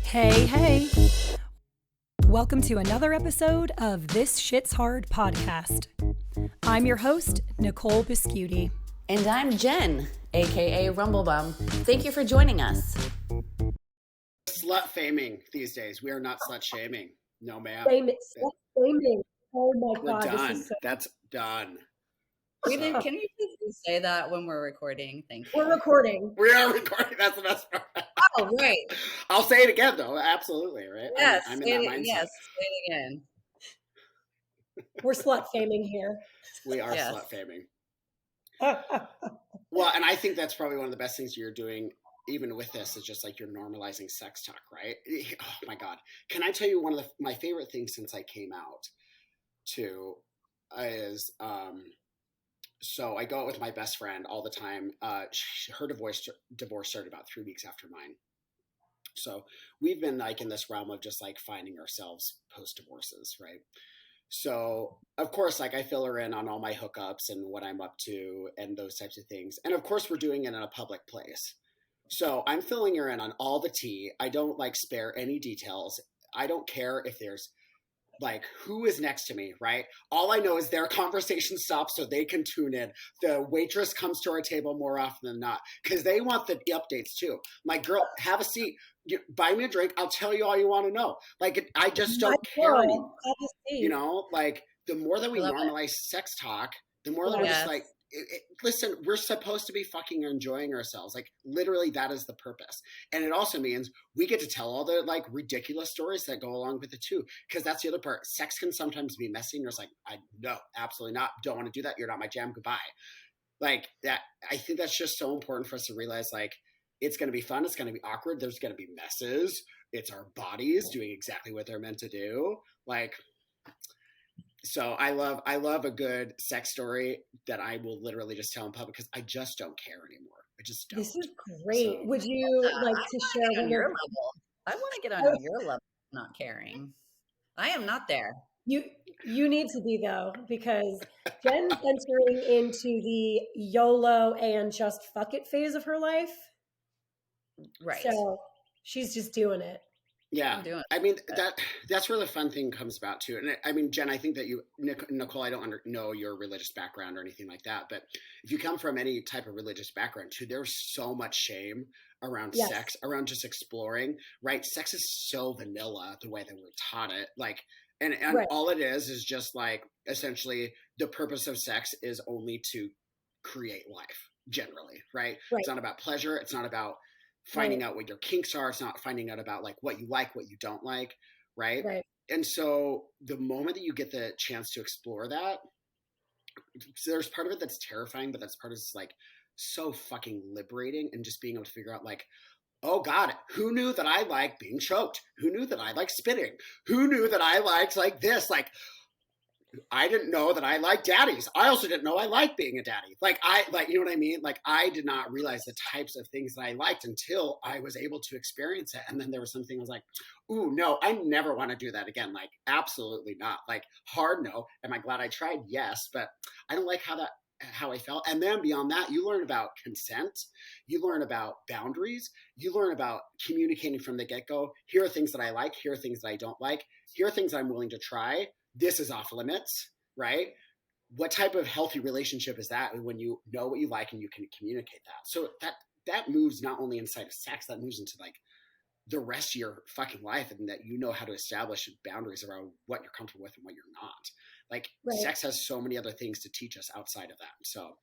Hey, hey. Welcome to another episode of This Shit's Hard podcast. I'm your host, Nicole Biscuiti. And I'm Jen, aka Rumblebum. Thank you for joining us. Slut faming these days. We are not slut shaming. No, ma'am. Slut faming. Oh my We're God. done. This is so... That's done. Can you just say that when we're recording? Thank you. We're recording. We are recording. That's the best part. Oh, right. I'll say it again, though. Absolutely, right? Yes, I'm in that mindset. Yes, say it again. We're slut faming here. We are slut faming. Well, and I think that's probably one of the best things you're doing, even with this, is just like you're normalizing sex talk, right? Oh my God. Can I tell you one of my favorite things since I came out too is, so I go out with my best friend all the time. Her divorce started about 3 weeks after mine. So we've been like in this realm of just like finding ourselves post divorces, right? So of course, like I fill her in on all my hookups and what I'm up to and those types of things. And of course we're doing it in a public place. So I'm filling her in on all the tea. I don't like spare any details. I don't care if there's like who is next to me, right? All I know is their conversation stops so they can tune in. The waitress comes to our table more often than not because they want the updates too. My girl, have a seat. Buy me a drink. I'll tell you all you want to know. Like I just don't care anymore. You know, like the more that we normalize sex talk, the more that we're just like, listen, we're supposed to be fucking enjoying ourselves. Like literally that is the purpose. And it also means we get to tell all the like ridiculous stories that go along with it too. Cause that's the other part. Sex can sometimes be messy and you're just like, no, absolutely not. Don't want to do that. You're not my jam. Goodbye. Like that. I think that's just so important for us to realize like, it's going to be fun. It's going to be awkward. There's going to be messes. It's our bodies doing exactly what they're meant to do. Like, so I love a good sex story that I will literally just tell in public because I just don't care anymore. I just don't. This is great. So, would you like to share on your level? I want to get on your level, not caring. I am not there. You need to be though, because Jen's entering into the YOLO and just fuck it phase of her life. Right. So she's just doing it. Yeah. I mean, that's where the fun thing comes about too. And I mean, Jen, I think that Nicole, I don't know your religious background or anything like that, but if you come from any type of religious background too, there's so much shame around sex, around just exploring, right? Sex is so vanilla the way that we're taught it. Like, and all it is just like, essentially the purpose of sex is only to create life generally, right? It's not about pleasure. It's not about finding out what your kinks are. It's not finding out about like what you like, what you don't like. Right. And so the moment that you get the chance to explore that, so there's part of it that's terrifying, but that's part of it's like so fucking liberating and just being able to figure out like, oh God, who knew that I like being choked? Who knew that I like spitting? Who knew that I liked like this? Like, I didn't know that I liked daddies. I also didn't know I liked being a daddy. You know what I mean? Like I did not realize the types of things that I liked until I was able to experience it. And then there was something I was like, ooh, no, I never want to do that again. Like, absolutely not. Like hard no. Am I glad I tried? Yes. But I don't like how I felt. And then beyond that, you learn about consent. You learn about boundaries. You learn about communicating from the get-go. Here are things that I like. Here are things that I don't like. Here are things I'm willing to try. This is off limits, right? What type of healthy relationship is that when you know what you like and you can communicate that? So that moves not only inside of sex, that moves into like the rest of your fucking life, and that you know how to establish boundaries around what you're comfortable with and what you're not. Like sex has so many other things to teach us outside of that. So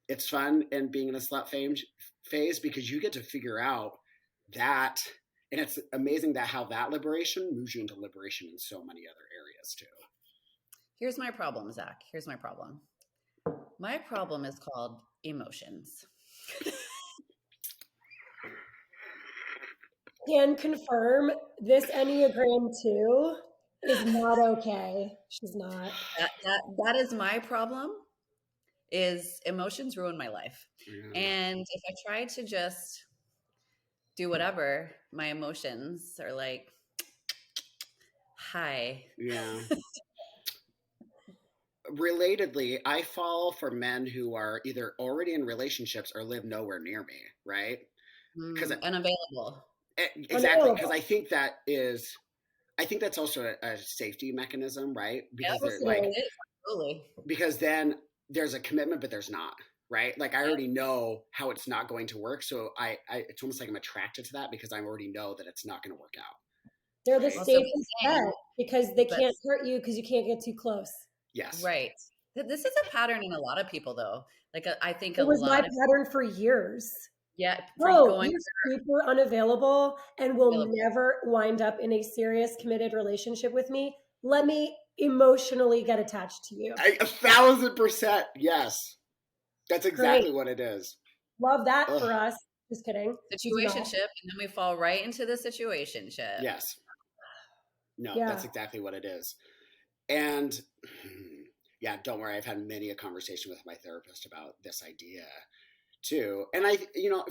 it's fun and being in a slut phase because you get to figure out that, and it's amazing that how that liberation moves you into liberation in so many other areas too. Here's my problem, Zach. Here's my problem. My problem is called emotions. Can confirm this Enneagram 2 is not okay. She's not. That is my problem. Is emotions ruin my life. Yeah. And if I try to just do whatever, my emotions are like, hi. Yeah. Relatedly, I fall for men who are either already in relationships or live nowhere near me, right? Unavailable. Exactly, because I think that's also a safety mechanism, right? Because Yep, they're like, it is, absolutely. because then there's a commitment, but there's not, right? Like I already know how it's not going to work, so I it's almost like I'm attracted to that because I already know that it's not going to work out. They're the Right? Also, safest bet because they but- can't hurt you because you can't get too close. Yes. right. This is a pattern in a lot of people, though. Like I think It a was my lot of pattern for years. for Oh, going you're super unavailable and will never wind up in a serious, committed relationship with me. Let me emotionally get attached to you. 1,000%. Yes. That's exactly Great. what it is. Love that Ugh. for us. Just kidding. situationship, and then we fall right into the situationship. Yes. No, Yeah. that's exactly what it is. And yeah, don't worry. I've had many a conversation with my therapist about this idea too. And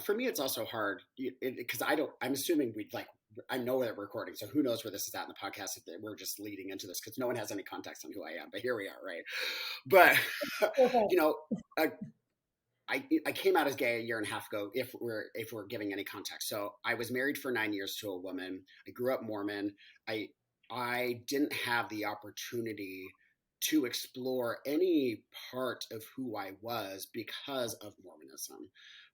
for me, it's also hard because I'm assuming I know that we're recording. So who knows where this is at in the podcast. If we're just leading into this because no one has any context on who I am, but here we are. Right. But, I came out as gay a year and a half ago, if we're giving any context. So I was married for 9 years to a woman. I grew up Mormon. I didn't have the opportunity to explore any part of who I was because of Mormonism,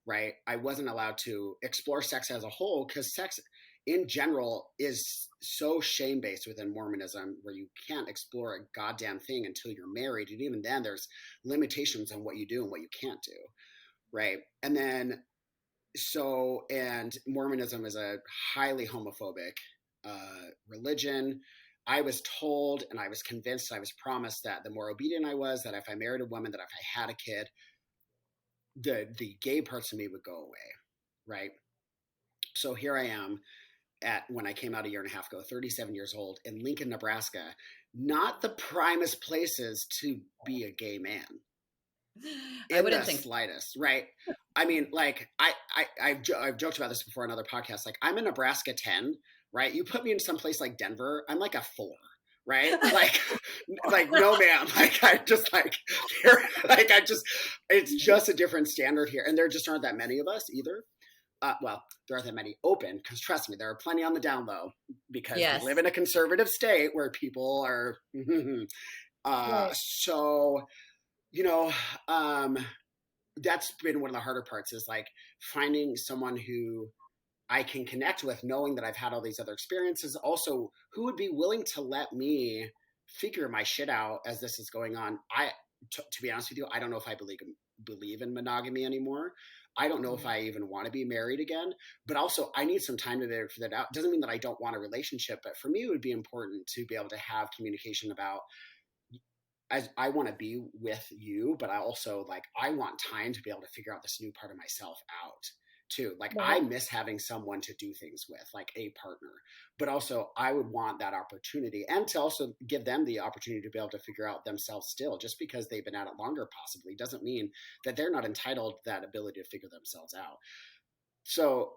right? I wasn't allowed to explore sex as a whole because sex in general is so shame-based within Mormonism where you can't explore a goddamn thing until you're married. And even then there's limitations on what you do and what you can't do. Right. And then, and Mormonism is a highly homophobic religion. I was told and I was convinced, I was promised that the more obedient I was, that if I married a woman, that if I had a kid, the gay parts of me would go away. Right. So here I am when I came out a year and a half ago, 37 years old in Lincoln, Nebraska, not the primest places to be a gay man. I wouldn't the think slightest, right? I mean, like I've joked about this before on other podcasts. Like I'm a Nebraska 10, right? You put me in some place like Denver, I'm like a 4, right? like no ma'am. It's just a different standard here, and there just aren't that many of us either. Well, there aren't that many open because trust me, there are plenty on the down low because we live in a conservative state where people are. Right. So. That's been one of the harder parts is like finding someone who I can connect with, knowing that I've had all these other experiences. Also, who would be willing to let me figure my shit out as this is going on. To be honest with you, I don't know if I believe in monogamy anymore. I don't know if I even want to be married again, but also I need some time to figure that out. Doesn't mean that I don't want a relationship, but for me, it would be important to be able to have communication about I want to be with you, but I also I want time to be able to figure out this new part of myself out too. Like I miss having someone to do things with, like a partner, but also I would want that opportunity and to also give them the opportunity to be able to figure out themselves still. Just because they've been at it longer possibly doesn't mean that they're not entitled to that ability to figure themselves out. So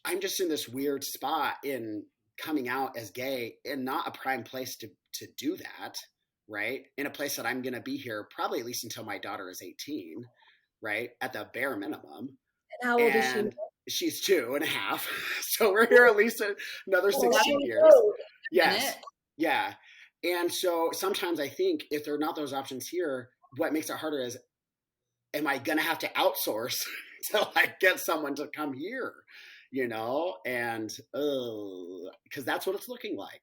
I'm just in this weird spot in coming out as gay and not a prime place to do that. Right. In a place that I'm going to be here probably at least until my daughter is 18, right. At the bare minimum. And how old is she? She's 2.5. So we're here at least another 16 years. Yes. Yeah. And so sometimes I think if there are not those options here, what makes it harder is, am I going to have to outsource to get someone to come here, and because that's what it's looking like.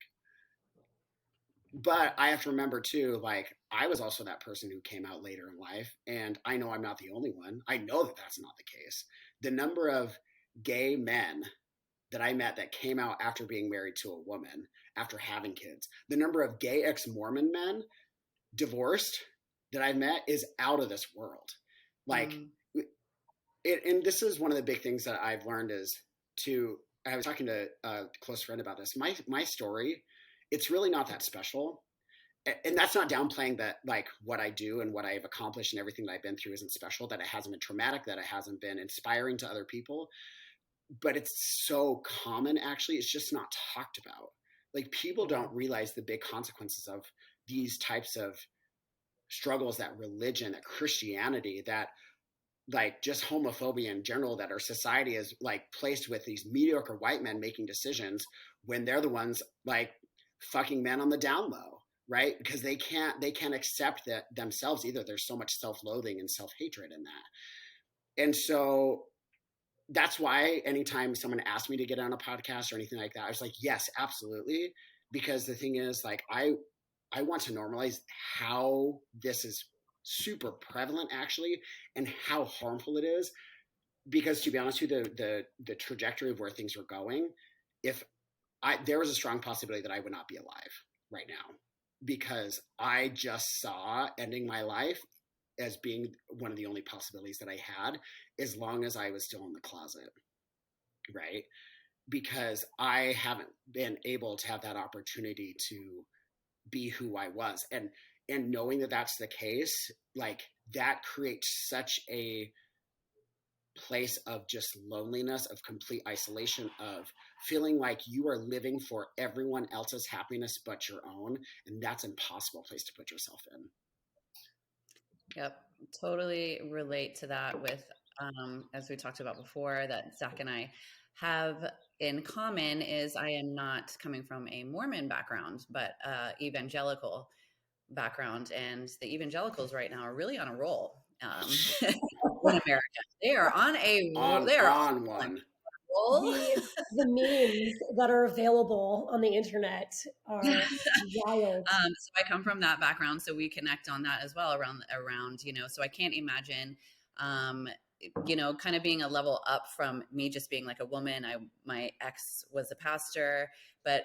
But I have to remember too, I was also that person who came out later in life, and I know I'm not the only one. I know that that's not the case. The number of gay men that I met that came out after being married to a woman, after having kids, the number of gay ex-Mormon men divorced that I've met is out of this world. And this is one of the big things that I've learned is I was talking to a close friend about this. My story, it's really not that special. And that's not downplaying that, what I do and what I've accomplished and everything that I've been through isn't special, that it hasn't been traumatic, that it hasn't been inspiring to other people. But it's so common, actually. It's just not talked about. People don't realize the big consequences of these types of struggles, that religion, that Christianity, that like just homophobia in general, that our society is like placed with these mediocre white men making decisions when they're the ones like fucking men on the down low, right? Because they can't accept that themselves either. There's so much self-loathing and self-hatred in that. And so that's why anytime someone asked me to get on a podcast or anything like that, I was like, yes, absolutely. Because the thing is, like, I want to normalize how this is super prevalent actually, and how harmful it is. Because to be honest with you, the trajectory of where things were going, if there was a strong possibility that I would not be alive right now, because I just saw ending my life as being one of the only possibilities that I had, as long as I was still in the closet, right? Because I haven't been able to have that opportunity to be who I was. And knowing that that's the case, like, that creates such a place of just loneliness, of complete isolation, of feeling like you are living for everyone else's happiness but your own. And that's an impossible place to put yourself in. Yep. Totally relate to that with, as we talked about before, that Zach and I have in common is I am not coming from a Mormon background, but evangelical background. And the evangelicals right now are really on a roll in America. They are on a roll. They are on one. The memes that are available on the internet are wild. So I come from that background, so we connect on that as well around, so I can't imagine, kind of being a level up from me just being like a woman. My ex was a pastor, but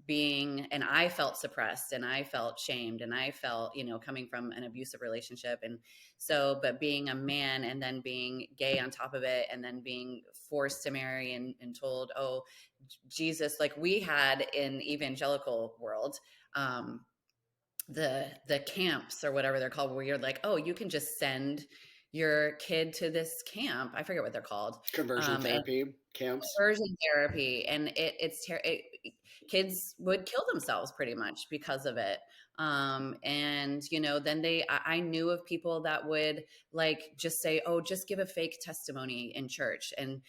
and I felt suppressed and I felt shamed and I felt, coming from an abusive relationship. And so, but being a man and then being gay on top of it, and then being forced to marry and told, oh, Jesus, like we had in evangelical world, the camps or whatever they're called, where you're like, oh, you can just send your kid to this camp. I forget what they're called. Conversion therapy camps. Conversion therapy. And kids would kill themselves pretty much because of it. And, then I knew of people that would like just say, oh, just give a fake testimony in church and,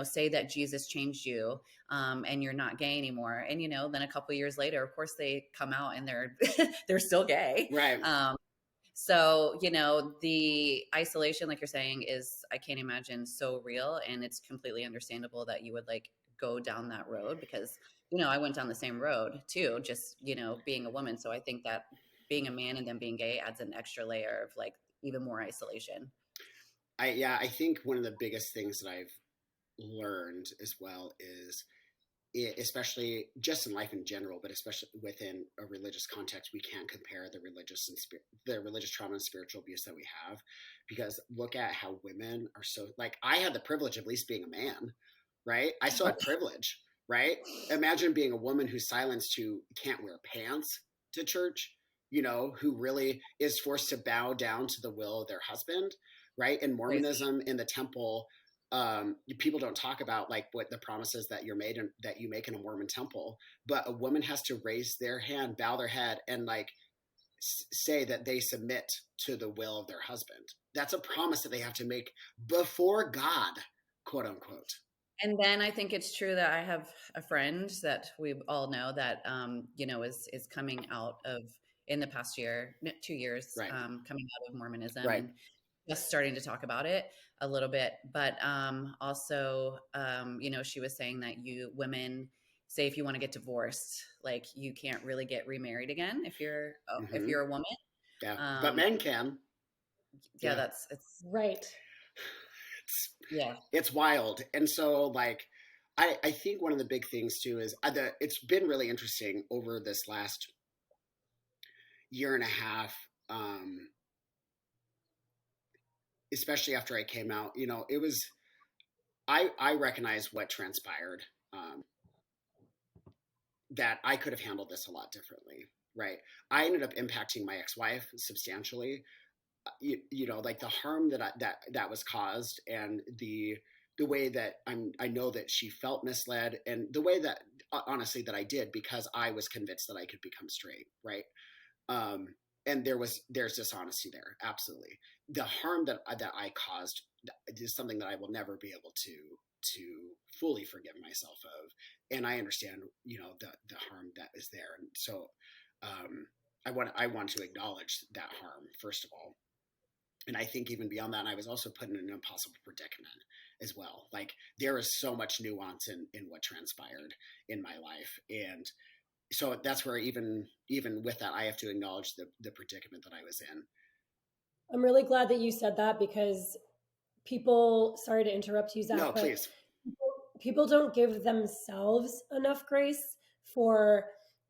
say that Jesus changed you, and you're not gay anymore. And, then a couple of years later, of course, they come out and they're still gay. Right. So, the isolation, like you're saying, I can't imagine, so real. And it's completely understandable that you would like go down that road, because, I went down the same road too, just, being a woman. So I think that being a man and then being gay adds an extra layer of like even more isolation. I think one of the biggest things that I've learned as well is, especially just in life in general, but especially within a religious context, we can't compare the religious trauma and spiritual abuse that we have, because look at how women are so, like, I had the privilege of at least being a man, right? I still had privilege, right? Imagine being a woman who's silenced, who can't wear pants to church, who really is forced to bow down to the will of their husband, right? In Mormonism, in the temple, people don't talk about like what the promises that you're made and that you make in a Mormon temple, but a woman has to raise their hand, bow their head, and like say that they submit to the will of their husband. That's a promise that they have to make before God, quote unquote. And then I think it's true that I have a friend that we all know that, is coming out of, in the past 2 years, right. Coming out of Mormonism, right. and just starting to talk about it a little bit. But also, she was saying that women, say if you want to get divorced, like you can't really get remarried again if you're a woman. Yeah, but men can. Yeah, it's right. It's wild. And so like, I think one of the big things too is it's been really interesting over this last year and a half, especially after I came out, it was, I recognize what transpired, that I could have handled this a lot differently. Right. I ended up impacting my ex-wife substantially. Like the harm that was caused, and the way that I know that she felt misled, and the way that honestly that I did, because I was convinced that I could become straight. Right. And there's dishonesty there. Absolutely. The harm that I caused it is something that I will never be able to fully forgive myself of. And I understand, you know, the harm that is there. And so I want to acknowledge that harm, first of all. And I think even beyond that, I was also put in an impossible predicament as well. Like, there is so much nuance in what transpired in my life. And so that's where even with that, I have to acknowledge the predicament that I was in. I'm really glad that you said that, because people, sorry to interrupt you, Zach, No, but please. people don't give themselves enough grace for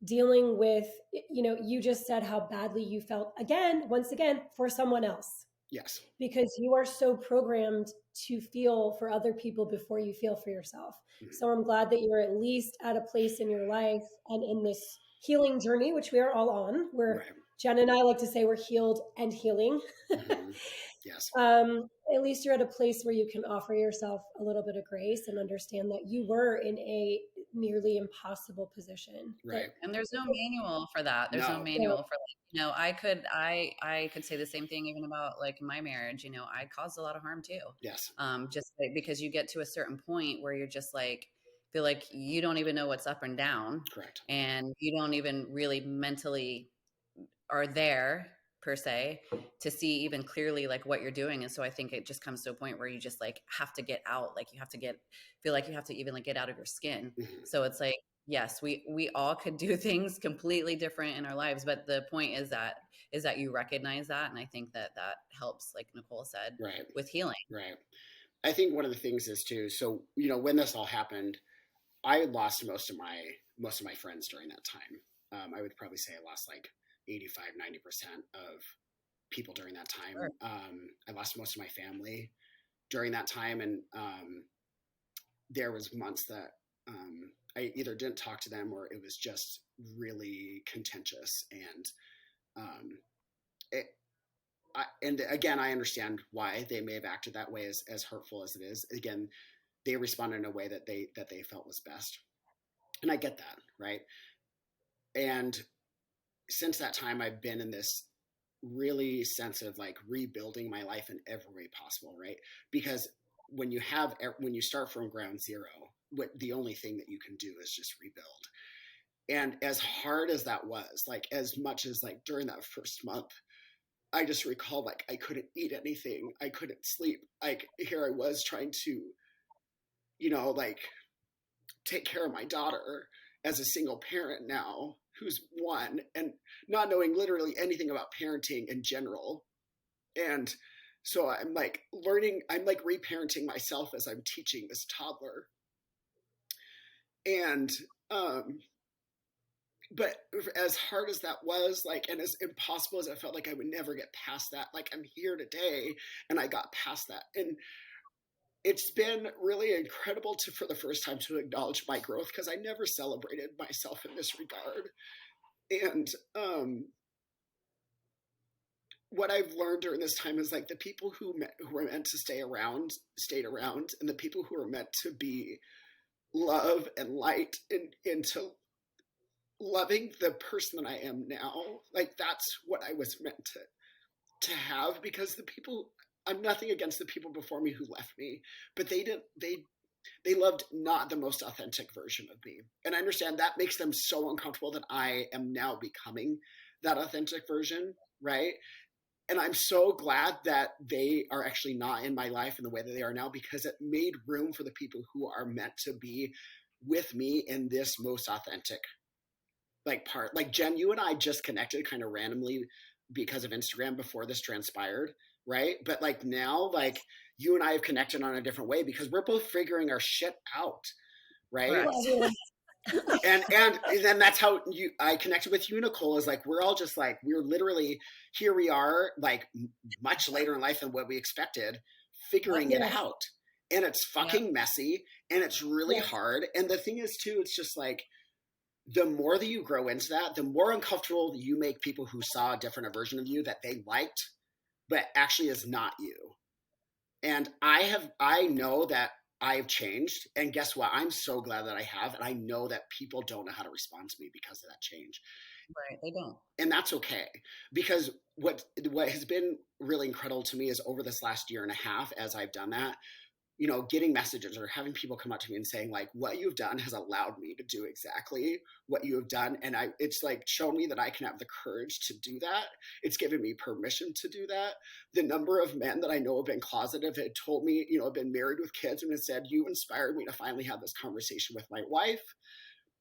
dealing with, you know, you just said how badly you felt, again, once again, for someone else. Yes. Because you are so programmed to feel for other people before you feel for yourself. Mm-hmm. So I'm glad that you're at least at a place in your life and in this healing journey, which we are all on, where Right. Jen and I like to say we're healed and healing. Mm-hmm. Yes. At least you're at a place where you can offer yourself a little bit of grace and understand that you were in a nearly impossible position. Right. And there's no manual for that. There's no manual for, like, you know, I could say the same thing even about, like, my marriage. You know, I caused a lot of harm too. Yes. Just like, because you get to a certain point where you're just like, feel like you don't even know what's up and down. Correct. And you don't even really mentally are there per se to see even clearly like what you're doing. And so I think it just comes to a point where you just like have to get out, like you have to feel like you have to even like get out of your skin. Mm-hmm. So it's like, yes, we all could do things completely different in our lives, but the point is that you recognize that. And I think that helps, like Nicole said, right, with healing. Right. I think one of the things is too, so, you know, when this all happened, I lost most of my friends during that time. I would probably say I lost like 85, 90% of people during that time. Sure. I lost most of my family during that time. And there was months that I either didn't talk to them or it was just really contentious. And and again, I understand why they may have acted that way, as hurtful as it is. Again, they responded in a way that they felt was best. And I get that, right? And since that time, I've been in this really sense of like rebuilding my life in every way possible, right? Because when you start from ground zero, the only thing that you can do is just rebuild. And as hard as that was, like as much as like during that first month, I just recall like I couldn't eat anything, I couldn't sleep. Like here I was trying to, you know, like take care of my daughter as a single parent now, who's one, and not knowing literally anything about parenting in general. And so I'm like reparenting myself as I'm teaching this toddler. And, but as hard as that was, like, and as impossible as I felt like I would never get past that, like I'm here today and I got past that. And it's been really incredible for the first time to acknowledge my growth, because I never celebrated myself in this regard. And what I've learned during this time is like the people who were meant to stayed around, and the people who are meant to be love and light into loving the person that I am now. Like that's what I was meant to have, because I'm nothing against the people before me who left me, but they loved not the most authentic version of me. And I understand that makes them so uncomfortable that I am now becoming that authentic version, right? And I'm so glad that they are actually not in my life in the way that they are now, because it made room for the people who are meant to be with me in this most authentic like part. Like Jen, you and I just connected kind of randomly because of Instagram before this transpired, right? But like now, like you and I have connected on a different way because we're both figuring our shit out, right? and then that's how I connected with you, Nicole, is like we're all just like we're literally here we are like much later in life than what we expected, figuring it out. And it's fucking messy and it's really hard. And the thing is too, it's just like the more that you grow into that, the more uncomfortable you make people who saw a different version of you that they liked, but actually is not you. And I know that I've changed, and guess what? I'm so glad that I have, and I know that people don't know how to respond to me because of that change. Right. They don't. And that's okay, because what has been really incredible to me is over this last year and a half, as I've done that, you know, getting messages or having people come up to me and saying like, what you've done has allowed me to do exactly what you have done. And it's like shown me that I can have the courage to do that. It's given me permission to do that. The number of men that I know have been closeted had told me, you know, have been married with kids and have said, you inspired me to finally have this conversation with my wife.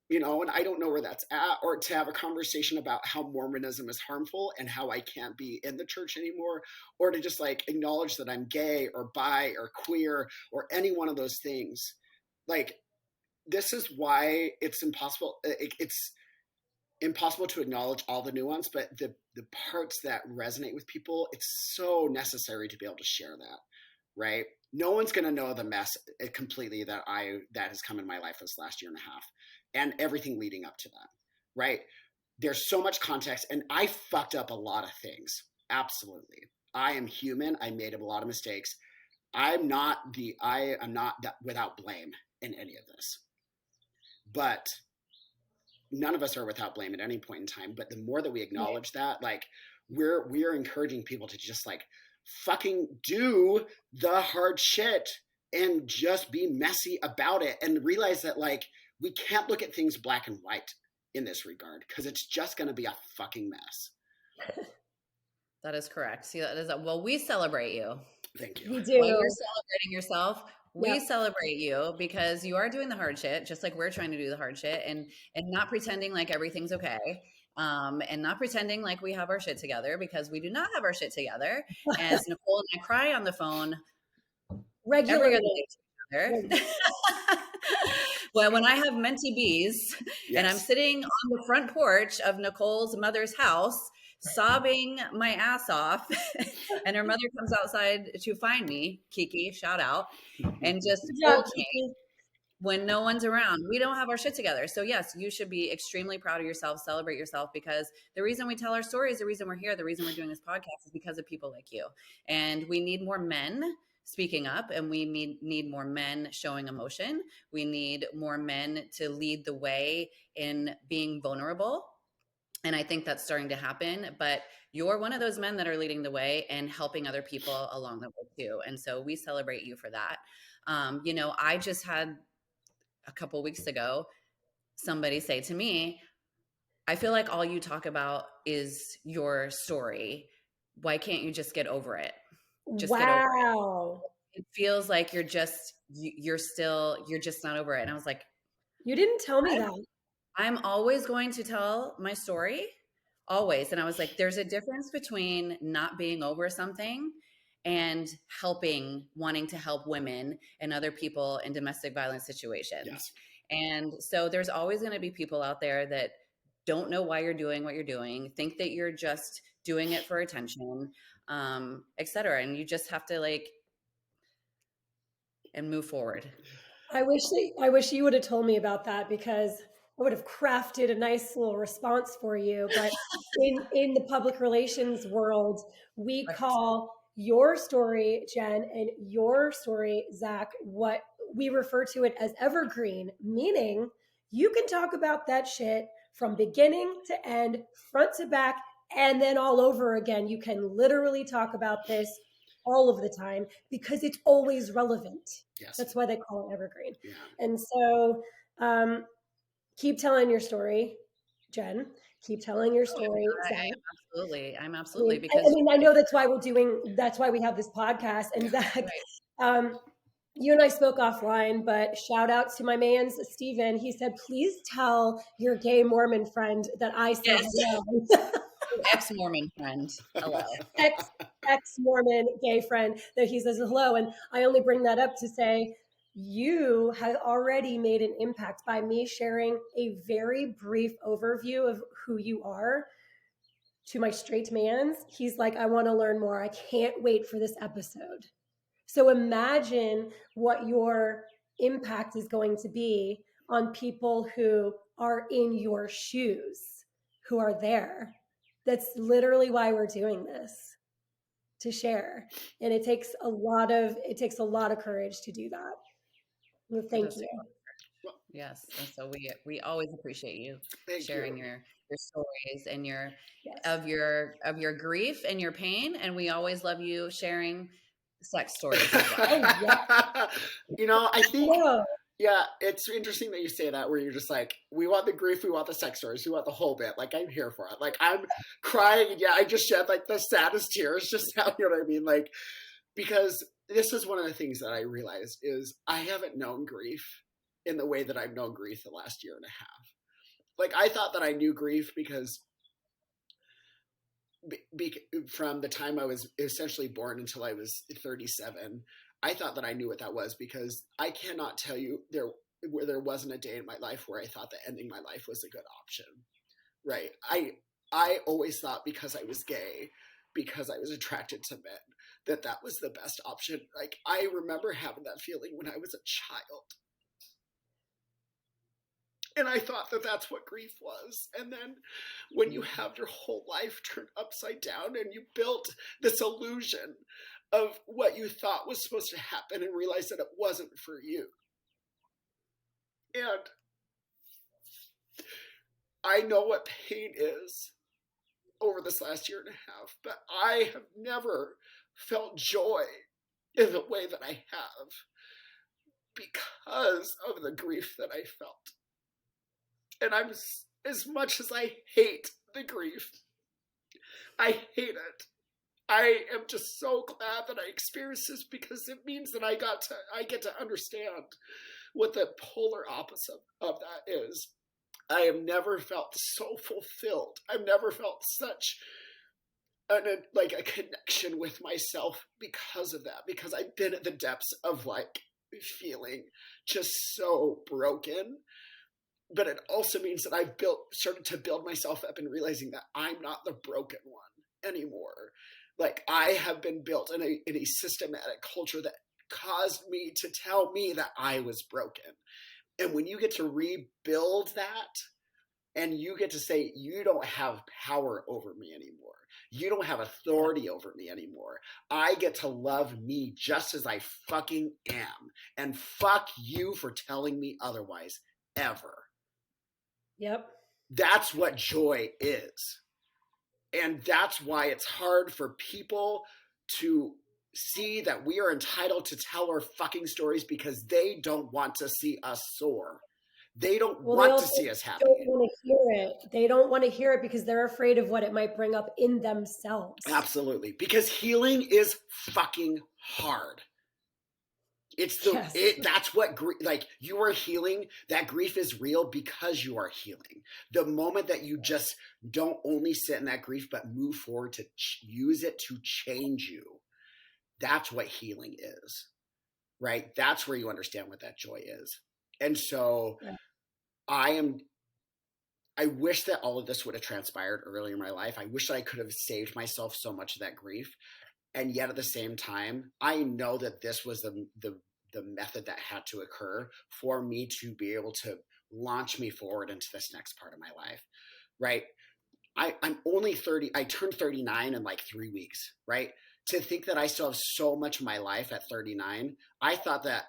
You know, and I don't know where that's at, or to have a conversation about how Mormonism is harmful and how I can't be in the church anymore, or to just like acknowledge that I'm gay or bi or queer or any one of those things. Like, this is why it's impossible. It's impossible to acknowledge all the nuance, but the parts that resonate with people, it's so necessary to be able to share that, right? No one's going to know the mess completely that has come in my life this last year and a half, and everything leading up to that, right? There's so much context, and I fucked up a lot of things. Absolutely. I am human. I made a lot of mistakes. I am not without blame in any of this, but none of us are without blame at any point in time. But the more that we acknowledge that, like, we're encouraging people to just like fucking do the hard shit and just be messy about it, and realize that like we can't look at things black and white in this regard, because it's just going to be a fucking mess. That is correct. See, that is well, we celebrate you. Thank you. We do. While you're celebrating yourself, we Yep. celebrate you, because you are doing the hard shit, just like we're trying to do the hard shit, and not pretending like everything's okay. And not pretending like we have our shit together, because we do not have our shit together. As Nicole and I cry on the phone every other day together. Well, when I have mentee bees, Yes. and I'm sitting on the front porch of Nicole's mother's house, sobbing my ass off, and her mother comes outside to find me, Kiki, shout out, and just holds me when no one's around. We don't have our shit together. So yes, you should be extremely proud of yourself, celebrate yourself, because the reason we tell our stories, the reason we're here, the reason we're doing this podcast is because of people like you. And we need more men speaking up, and we need more men showing emotion. We need more men to lead the way in being vulnerable. And I think that's starting to happen, but you're one of those men that are leading the way and helping other people along the way too. And so we celebrate you for that. You know, I just had a couple weeks ago somebody say to me, I feel like all you talk about is your story. Why can't you just get over it? Just get over it. It feels like you're just not over it. And I was like, you didn't tell me that. I'm always going to tell my story, always. And I was like, there's a difference between not being over something and wanting to help women and other people in domestic violence situations. Yes. And so there's always going to be people out there that don't know why you're doing what you're doing, think that you're just doing it for attention, et cetera. And you just have to and move forward. I wish you would have told me about that, because I would have crafted a nice little response for you. But in the public relations world, we call your story, Jen, and your story, Zach, what we refer to it as evergreen, meaning you can talk about that shit from beginning to end, front to back, and then all over again. You can literally talk about this all of the time because it's always relevant. Yes. That's why they call it evergreen. Yeah. And so keep telling your story, Jen. Keep telling your story. I'm absolutely. Because I know that's why we have this podcast. And Zach, you and I spoke offline, but shout out to my man, Steven. He said, please tell your gay Mormon friend that I said hello. Ex-Mormon friend. Hello. Ex-Mormon gay friend that he says hello. And I only bring that up to say, you have already made an impact by me sharing a very brief overview of who you are to my straight mans. He's like, I want to learn more. I can't wait for this episode. So imagine what your impact is going to be on people who are in your shoes, who are there. That's literally why we're doing this, to share. And it takes a lot of courage to do that. Well, thank you. Yes. And so we always appreciate you Thank sharing you. your stories and Yes. of your grief and your pain. And we always love you sharing sex stories as well. Oh, yeah. You know, I think, Whoa. yeah, it's interesting that you say that, where you're just like, we want the grief, we want the sex stories, we want the whole bit. Like, I'm here for it. Like, I'm crying, and yeah, I just shed like the saddest tears just now, you know what I mean? Like, because this is one of the things that I realized is I haven't known grief in the way that I've known grief the last year and a half. Like, I thought that I knew grief because from the time I was essentially born until I was 37, I thought that I knew what that was, because I cannot tell you there wasn't a day in my life where I thought that ending my life was a good option. Right. I always thought, because I was gay, because I was attracted to men, that was the best option. Like, I remember having that feeling when I was a child. And I thought that that's what grief was. And then when you have your whole life turned upside down and you built this illusion of what you thought was supposed to happen and realize that it wasn't for you. And I know what pain is over this last year and a half, but I have never felt joy in the way that I have because of the grief that I felt. And as much as I hate the grief, I hate it. I am just so glad that I experienced this, because it means that I get to understand what the polar opposite of that is. I have never felt so fulfilled. I've never felt such a connection with myself because of that, because I've been at the depths of like feeling just so broken. But it also means that I've started to build myself up and realizing that I'm not the broken one anymore. Like, I have been built in a systematic culture that caused me to tell me that I was broken. And when you get to rebuild that, and you get to say, you don't have power over me anymore, you don't have authority over me anymore, I get to love me just as I fucking am. And fuck you for telling me otherwise, ever. Yep. That's what joy is. And that's why it's hard for people to see that we are entitled to tell our fucking stories, because they don't want to see us soar. They don't want to see us happy. They don't want to hear it. They don't want to hear it because they're afraid of what it might bring up in themselves. Absolutely. Because healing is fucking hard. That's what you are healing. That grief is real because you are healing. The moment that you just don't only sit in that grief, but move forward to use it to change you, that's what healing is, right? That's where you understand what that joy is. And so I wish that all of this would have transpired earlier in my life. I wish that I could have saved myself so much of that grief. And yet at the same time, I know that this was the method that had to occur for me to be able to launch me forward into this next part of my life, right? I'm only 30. I turned 39 in like 3 weeks, right? To think that I still have so much of my life at 39, I thought that,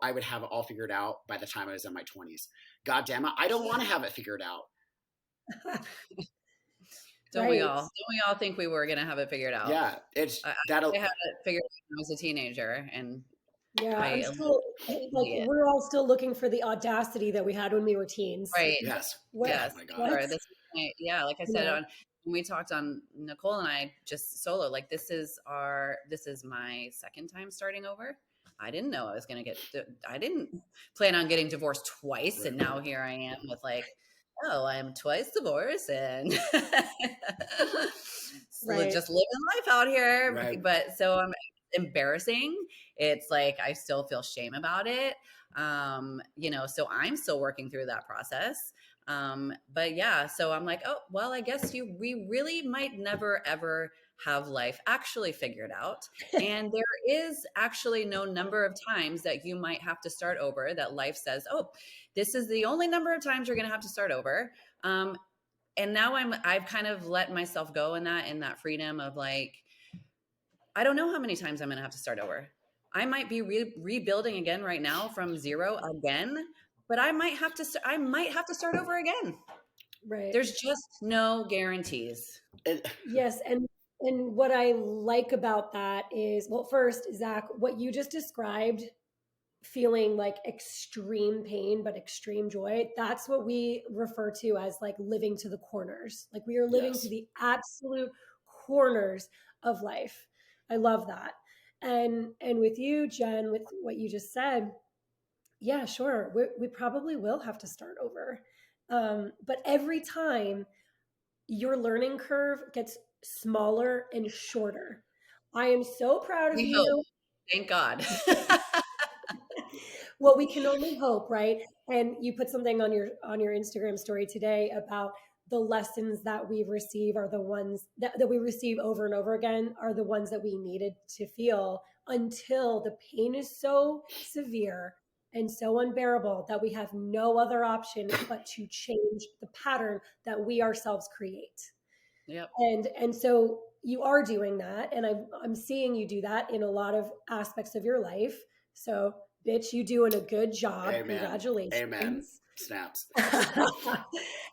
I would have it all figured out by the time I was in my 20s. God damn it, I don't want to have it figured out. Don't we all think we were going to have it figured out? Yeah. I had it figured out when I was a teenager, and I'm still we're all still looking for the audacity that we had when we were teens. Right. Yes. Yes. Oh my God. Like I said, when we talked on Nicole and I just solo, like this is my second time starting over. I didn't know I didn't plan on getting divorced twice. Right. And now here I am with like, I'm twice divorced and just living life out here. Right. But so I'm embarrassing. It's like, I still feel shame about it. So I'm still working through that process. But yeah, so I'm like, I guess we really might never, ever have life actually figured out. And there is actually no number of times that you might have to start over, that life says, this is the only number of times you're going to have to start over. And now I've kind of let myself go in that freedom of like, I don't know how many times I'm going to have to start over. I might be rebuilding again right now from zero again, but I might have to start over again. Right. There's just no guarantees. Yes. And what I like about that is, well, first, Zach, what you just described, feeling like extreme pain but extreme joy, that's what we refer to as like living to the corners. Like we are living to the absolute corners of life. I love that. And with you, Jen, with what you just said, yeah, sure, we probably will have to start over. But every time your learning curve gets smaller and shorter. I am so proud of We hope. you. Thank God. Well, we can only hope, right? And you put something on your Instagram story today about the lessons that we receive are the ones that we receive over and over again are the ones that we needed to feel until the pain is so severe and so unbearable that we have no other option but to change the pattern that we ourselves create. Yep. And so you are doing that, and I'm seeing you do that in a lot of aspects of your life. So, bitch, you doing a good job. Amen. Congratulations. Amen. Snaps.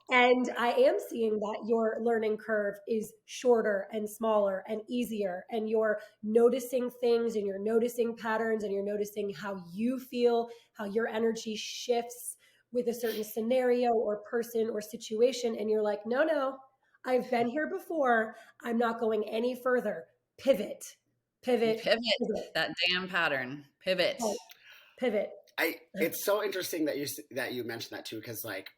And I am seeing that your learning curve is shorter and smaller and easier, and you're noticing things and you're noticing patterns and you're noticing how you feel, how your energy shifts with a certain scenario or person or situation. And you're like, no, I've been here before. I'm not going any further. Pivot. That damn pattern. Pivot. Right. Pivot. It's so interesting that you mentioned that too, because like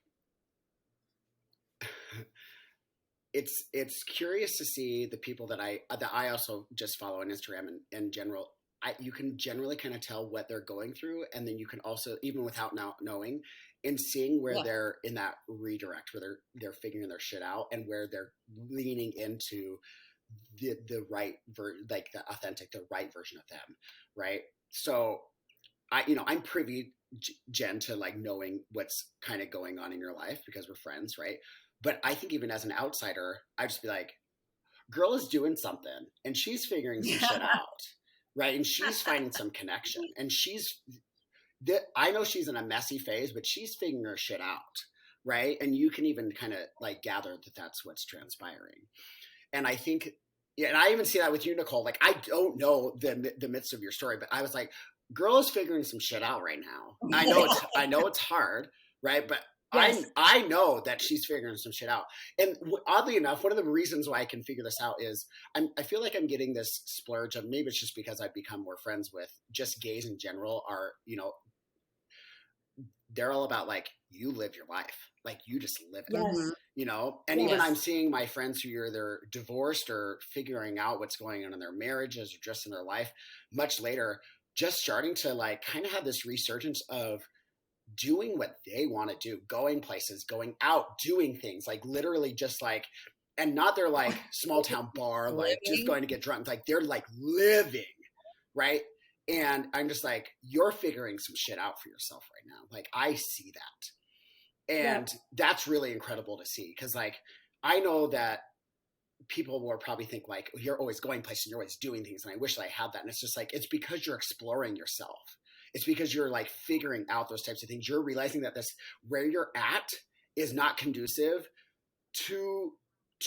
it's curious to see the people that I also just follow on Instagram and in general. You can generally kind of tell what they're going through, and then you can also, even without knowing, and seeing where they're in that redirect, where they're figuring their shit out, and where they're leaning into the right like the authentic, the right version of them, right? So I'm privy, Jen, to like knowing what's kind of going on in your life because we're friends, right? But I think even as an outsider, I'd just be like, girl is doing something and she's figuring some shit out, right? And she's finding some connection, and I know she's in a messy phase, but she's figuring her shit out, right? And you can even kind of like gather that that's what's transpiring. And I think, and I even see that with you, Nicole. Like, I don't know the midst of your story, but I was like, girl is figuring some shit out right now. I know it's hard, right? But yes. I know that she's figuring some shit out. And oddly enough, one of the reasons why I can figure this out is I feel like I'm getting this splurge of, maybe it's just because I've become more friends with just gays in general, are, they're all about like, you live your life. Like, you just live it, yes. And even I'm seeing my friends who are either divorced or figuring out what's going on in their marriages or just in their life much later, just starting to like kind of have this resurgence of doing what they want to do, going places, going out, doing things, like literally just like, and not their like small town bar, like just going to get drunk. Like, they're like living, right? And I'm just like, you're figuring some shit out for yourself right now. Like, I see that. And that's really incredible to see. Cause like, I know that people will probably think like, oh, you're always going places, you're always doing things. And I wish that I had that. And it's just like, it's because you're exploring yourself. It's because you're like figuring out those types of things. You're realizing that where you're at is not conducive to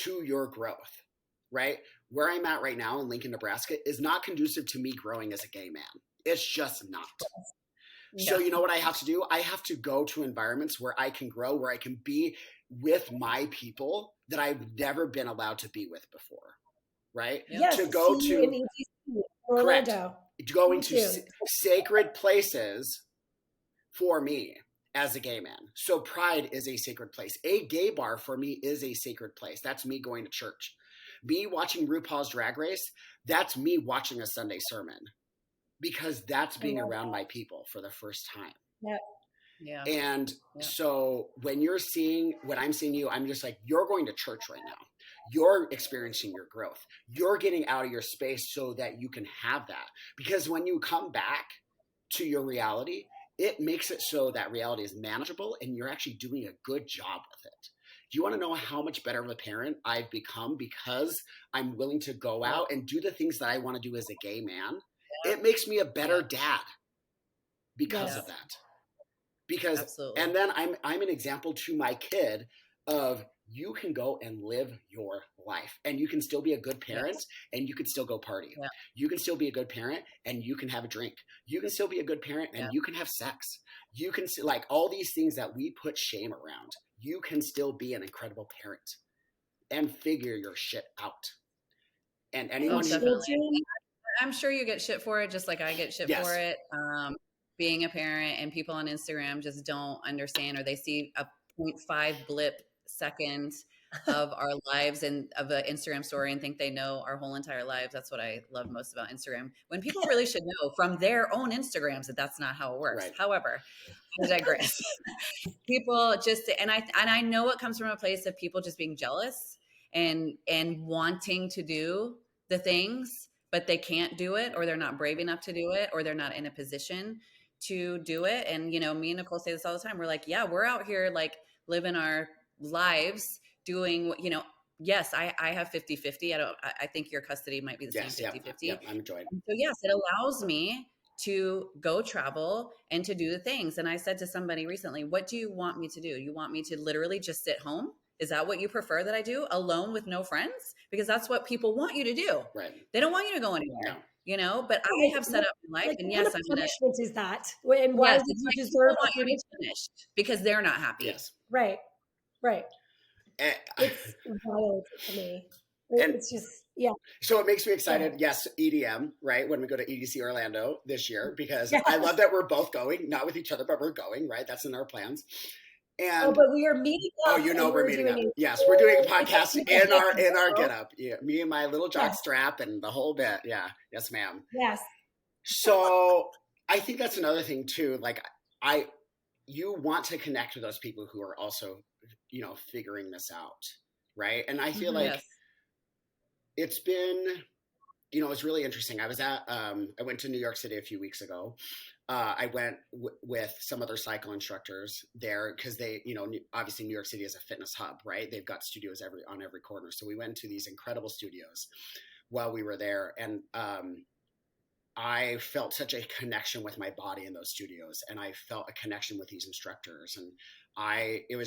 your growth, right? Where I'm at right now in Lincoln, Nebraska is not conducive to me growing as a gay man. It's just not. Yeah. So you know what I have to do? I have to go to environments where I can grow, where I can be with my people that I've never been allowed to be with before, right? Yes, to go to correct, going to sacred places for me as a gay man. So Pride is a sacred place. A gay bar for me is a sacred place. That's me going to church. Me watching RuPaul's Drag Race, that's me watching a Sunday sermon, because that's being around my people for the first time. Yeah. Yeah. And so when I'm seeing you, I'm just like, you're going to church right now. You're experiencing your growth. You're getting out of your space so that you can have that. Because when you come back to your reality, it makes it so that reality is manageable and you're actually doing a good job with it. Do you want to know how much better of a parent I've become because I'm willing to go out and do the things that I want to do as a gay man? It makes me a better dad because of that. because, Absolutely. and then I'm an example to my kid of, you can go and live your life, and you can still be a good parent, Yes. and you can still go party. Yeah. You can still be a good parent, and you can have a drink. You can still be a good parent, and Yeah. you can have sex. You can, like, all these things that we put shame around, you can still be an incredible parent and figure your shit out. And anyone who, definitely. I'm sure you get shit for it, just like I get shit Yes. for it. Being a parent, and people on Instagram just don't understand, or they see a 0.5 blip second of our lives and of an Instagram story and think they know our whole entire lives. That's what I love most about Instagram. When people really should know from their own Instagrams that that's not how it works. Right. However, I digress. People just, and I know it comes from a place of people just being jealous and wanting to do the things, but they can't do it, or they're not brave enough to do it, or they're not in a position to do it. And, you know, me and Nicole say this all the time. We're like, yeah, we're out here like living our lives doing what, you know, yes, I have 50-50. I think your custody might be the yes, same 50-50. Yeah, I'm enjoying. So yes, it allows me to go travel and to do the things. And I said to somebody recently, what do you want me to do? You want me to literally just sit home? Is that what you prefer that I do, alone with no friends? Because that's what people want you to do. Right. They don't want you to go anywhere. No. You know, but I have set up my life, Like, and what yes, kind of I'm gonna. punishment is that? And why Yes, would it's you like deserve people a want you to be punishment? punished because they're not happy. Yes. Right. And, It's wild to me. And- It's just, yeah. So it makes me excited. Yes, EDM, right? When we go to EDC Orlando this year, because Yes. I love that we're both going, not with each other, but we're going, right? That's in our plans. And But we are meeting up. you know, and we're meeting up. doing Yes, we're doing a full- podcast in our get up. Yeah, me and my little jock Yes. strap and the whole bit. Yeah, yes, ma'am. Yes. So I think that's another thing too. Like you want to connect with those people who are also, you know, figuring this out, right? And I feel like Yes. it's been, you know, it's really interesting. I went to New York City a few weeks ago. I went with some other cycle instructors there because they, you know, obviously New York City is a fitness hub, right? They've got studios on every corner. So we went to these incredible studios while we were there. And I felt such a connection with my body in those studios, and I felt a connection with these instructors. And it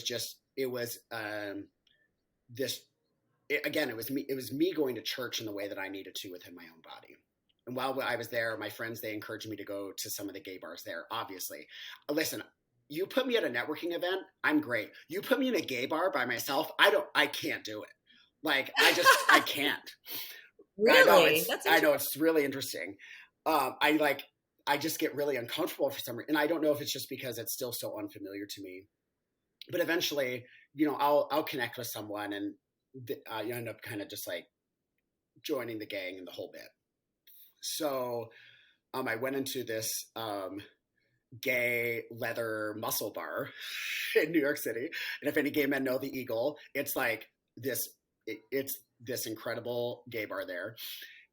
was me going to church in the way that I needed to within my own body. And while I was there, my friends, they encouraged me to go to some of the gay bars there, obviously. Listen, you put me at a networking event, I'm great. You put me in a gay bar by myself, I can't do it. Like, I can't. Really? I know it's really interesting. I just get really uncomfortable for some reason. And I don't know if it's just because it's still so unfamiliar to me. But eventually, you know, I'll connect with someone, and you end up kind of just like joining the gang and the whole bit. So I went into this gay leather muscle bar in New York City. And if any gay men know the Eagle, it's like it's this incredible gay bar there.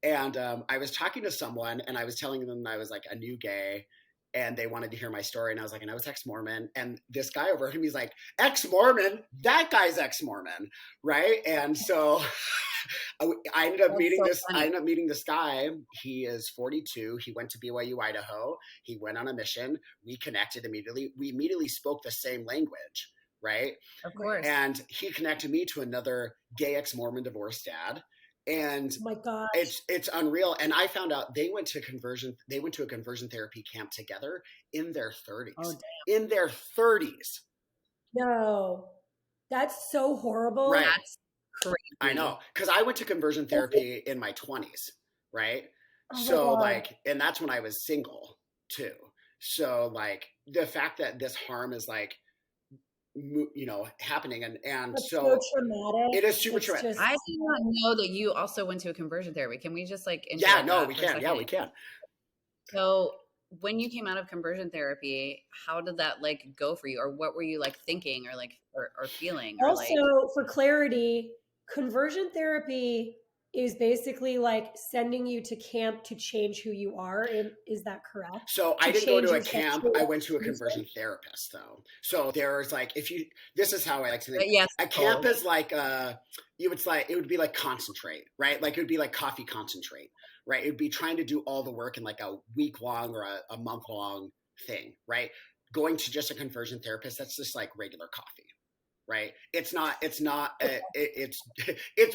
And I was talking to someone, and I was telling them I was like a new gay, and they wanted to hear my story. And I was like, and I was ex-Mormon. And this guy overheard me, he's like, ex-Mormon? That guy's ex-Mormon, right? And so I ended up meeting this guy. He is 42. He went to BYU, Idaho. He went on a mission. We connected immediately. We immediately spoke the same language, right? Of course. And he connected me to another gay ex-Mormon divorced dad. And oh my God, it's unreal. And I found out they went to a conversion therapy camp together in their 30s. Oh, in their 30s. No, that's so horrible. Right. That's crazy. I know. Because I went to conversion therapy in my 20s, right? Oh my So God. like, and that's when I was single too. So like the fact that this harm is like, you know, happening and That's so traumatic. it is super traumatic. I did not know that you also went to a conversion therapy. Can we just like Yeah, no, we can. Yeah, we can. So when you came out of conversion therapy, how did that like go for you, or what were you like thinking, or like or feeling? Or Also, for clarity, conversion therapy is basically like sending you to camp to change who you are. Is that correct? So I didn't go to a camp. I went to a conversion therapist though. So there's like, this is how I like to think. Yes, a camp is like, it would be like concentrate, right? Like it would be like coffee concentrate, right? It would be trying to do all the work in like a week long or a month long thing, right? going to just a conversion therapist, that's just like regular coffee, right? It's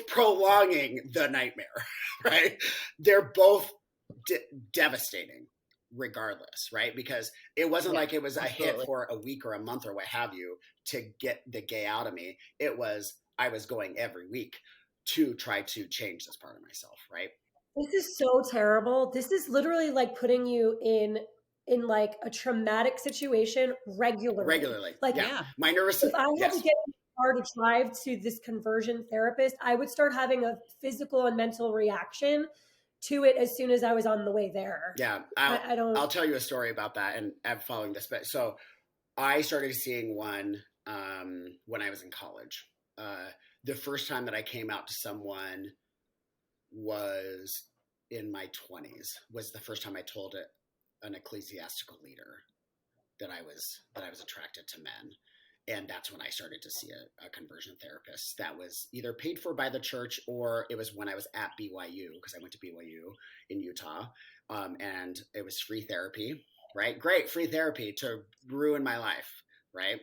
prolonging the nightmare, right? They're both devastating regardless, right? Because it wasn't like it was a hit for a week or a month or what have you to get the gay out of me. It was, I was going every week to try to change this part of myself, right? This is so terrible. This is literally like putting you in like a traumatic situation regularly. Like, yeah, my nervous. If I had to get in a car to drive to this conversion therapist, I would start having a physical and mental reaction to it as soon as I was on the way there. Yeah, I'll tell you a story about that, and I'm following this. But so I started seeing one when I was in college. The first time that I came out to someone was in my 20s. Was the first time I told an ecclesiastical leader that I was attracted to men. And that's when I started to see a conversion therapist that was either paid for by the church, or it was when I was at BYU, because I went to BYU in Utah. And it was free therapy, right? Great, free therapy to ruin my life, right?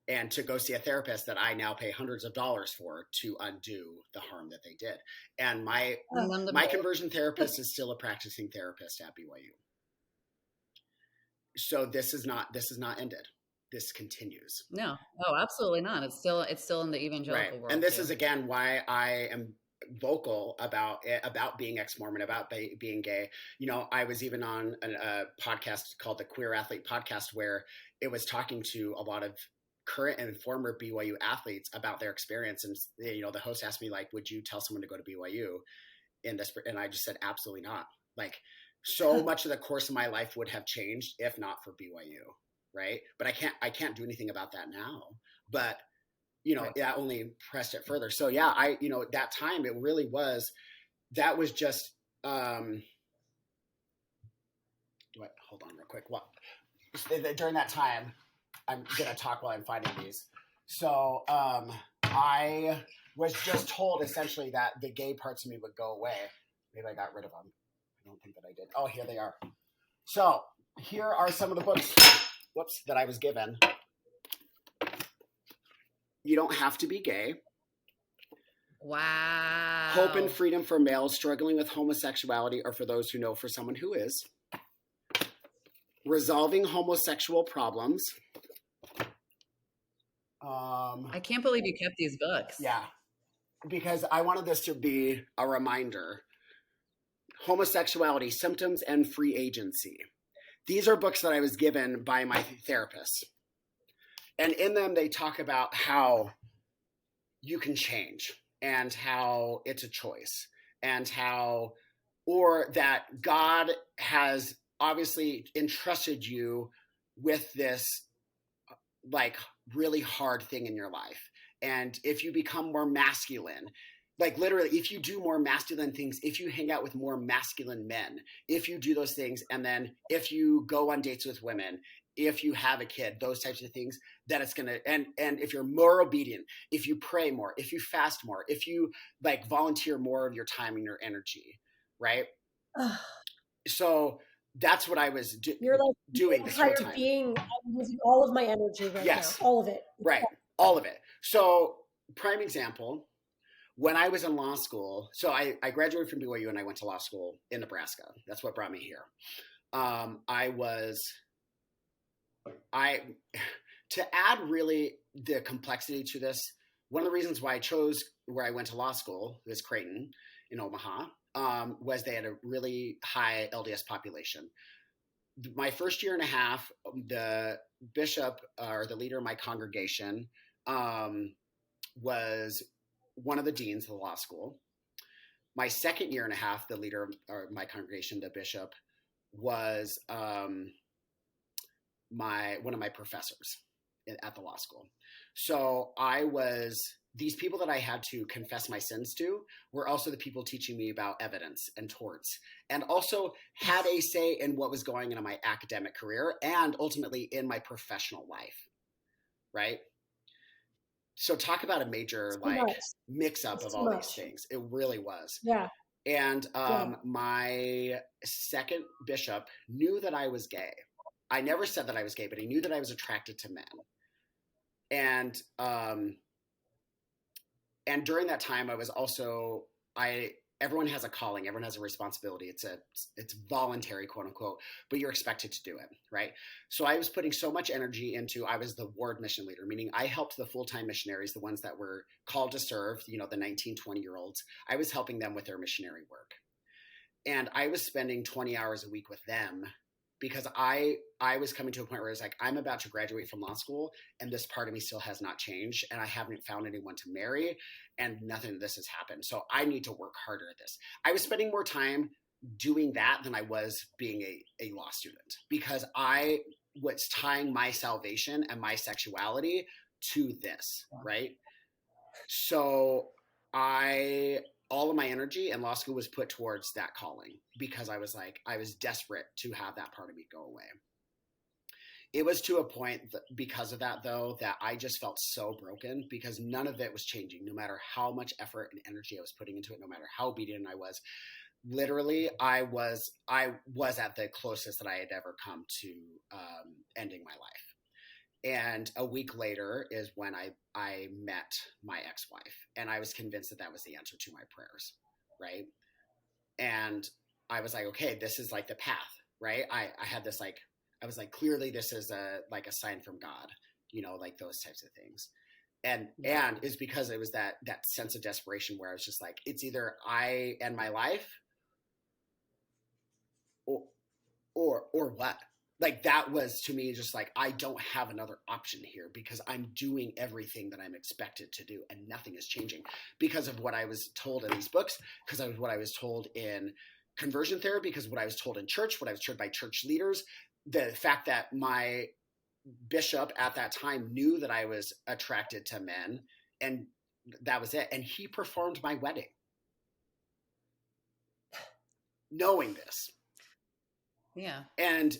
And to go see a therapist that I now pay hundreds of dollars for to undo the harm that they did. And my conversion therapist is still a practicing therapist at BYU. So this is not ended. This continues. No, absolutely not. It's still in the evangelical world. And this is again why I am vocal about being ex-Mormon, about being gay. You know, I was even on a podcast called the Queer Athlete Podcast, where it was talking to a lot of current and former BYU athletes about their experience. And, you know, the host asked me, like, would you tell someone to go to BYU in this? And I just said, absolutely not. Like, so much of the course of my life would have changed if not for BYU. Right. But I can't do anything about that now. But, you know, that only pressed it further. So, yeah, that time it really was, that was just, hold on real quick. What during that time, I'm going to talk while I'm finding these. So, I was just told essentially that the gay parts of me would go away. Maybe I got rid of them. I don't think that I did. Oh, here they are. So here are some of the books that I was given. You Don't Have to Be Gay. Wow. Hope and Freedom for Males Struggling with Homosexuality, or for those who know for someone who is. Resolving Homosexual Problems. I can't believe you kept these books. Yeah, because I wanted this to be a reminder. Homosexuality, Symptoms and Free Agency. These are books that I was given by my therapist. And in them, they talk about how you can change and how it's a choice, and or that God has obviously entrusted you with this like really hard thing in your life. And if you become more masculine, like literally, if you do more masculine things, if you hang out with more masculine men, if you do those things, and then if you go on dates with women, if you have a kid, those types of things, that it's going to, and if you're more obedient, if you pray more, if you fast more, if you like volunteer more of your time and your energy, right? So that's what I was doing this whole time. I'm using all of my energy right now. All of it. Right. All of it. So prime example, when I was in law school, so I graduated from BYU and I went to law school in Nebraska. That's what brought me here. To add really the complexity to this, one of the reasons why I chose where I went to law school, this Creighton in Omaha, was they had a really high LDS population. My first year and a half, the bishop or the leader of my congregation was one of the deans of the law school. My second year and a half, the leader of my congregation, the bishop, was one of my professors at the law school. So these people that I had to confess my sins to were also the people teaching me about evidence and torts, and also had a say in what was going on in my academic career and ultimately in my professional life, right? So talk about a major mix up of all these things. It really was. Yeah. And my second bishop knew that I was gay. I never said that I was gay, but he knew that I was attracted to men. And during that time, I was also, everyone has a calling, everyone has a responsibility. It's voluntary, quote unquote, but you're expected to do it, right? So I was putting so much energy into, I was the ward mission leader, meaning I helped the full-time missionaries, the ones that were called to serve, the 19, 20-year-olds. I was helping them with their missionary work. And I was spending 20 hours a week with them because I was coming to a point where it's like, I'm about to graduate from law school and this part of me still has not changed and I haven't found anyone to marry and nothing of this has happened. So I need to work harder at this. I was spending more time doing that than I was being a law student because I was tying my salvation and my sexuality to this, right? So all of my energy in law school was put towards that calling because I was desperate to have that part of me go away. It was to a point because of that, though, that I just felt so broken because none of it was changing, no matter how much effort and energy I was putting into it, no matter how obedient I was. Literally, I was at the closest that I had ever come to ending my life. And a week later is when I met my ex-wife, and I was convinced that was the answer to my prayers, right? And I was like, okay, this is like the path, right? I had this I was like, clearly this is a sign from God, like those types of things. And it's because it was that sense of desperation where I was just like, it's either I end my life or what? Like that was to me just like, I don't have another option here because I'm doing everything that I'm expected to do and nothing is changing because of what I was told in these books, because of what I was told in conversion therapy, because what I was told in church, what I was told by church leaders, the fact that my bishop at that time knew that I was attracted to men and that was it. And he performed my wedding knowing this. Yeah. And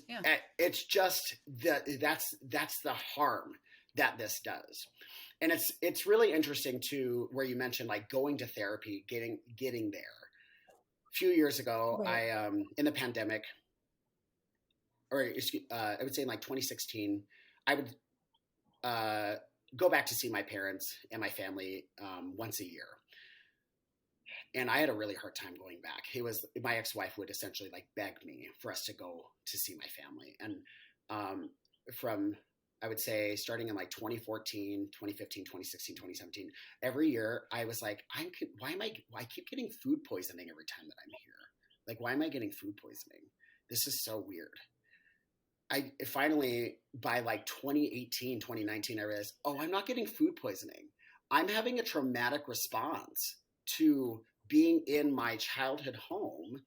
it's just that's the harm that this does. And it's really interesting too, where you mentioned like going to therapy, getting there. A few years ago, right. I in the pandemic, or I would say in like 2016, I would go back to see my parents and my family once a year. And I had a really hard time going back. My ex-wife would essentially like beg me for us to go to see my family. And from, I would say starting in like 2014, 2015, 2016, 2017, every year I was like, I keep getting food poisoning every time that I'm here. Like, why am I getting food poisoning? This is so weird. I finally, by like 2018, 2019, I realized, I'm not getting food poisoning. I'm having a traumatic response to being in my childhood home,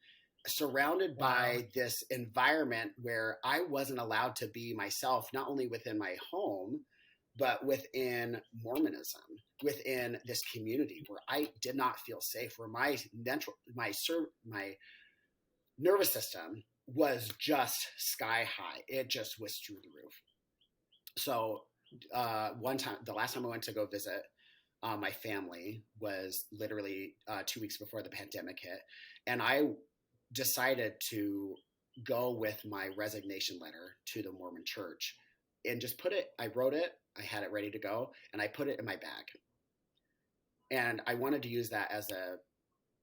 surrounded by this environment where I wasn't allowed to be myself, not only within my home, but within Mormonism, within this community where I did not feel safe, where my nervous system was just sky high. It just was through the roof. So one time, the last time I went to go visit my family was literally 2 weeks before the pandemic hit. And I decided to go with my resignation letter to the Mormon church and just I wrote it, I had it ready to go, and I put it in my bag. And I wanted to use that as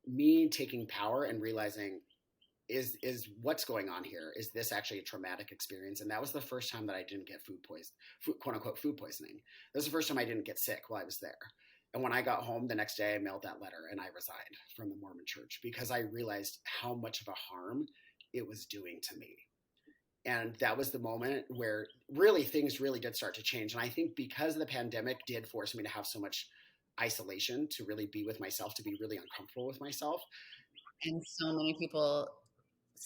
me taking power and realizing, is what's going on here? Is this actually a traumatic experience? And that was the first time that I didn't get quote unquote food poisoning. That was the first time I didn't get sick while I was there. And when I got home the next day, I mailed that letter and I resigned from the Mormon church because I realized how much of a harm it was doing to me. And that was the moment where really things really did start to change. And I think because the pandemic did force me to have so much isolation, to really be with myself, to be really uncomfortable with myself. And so many people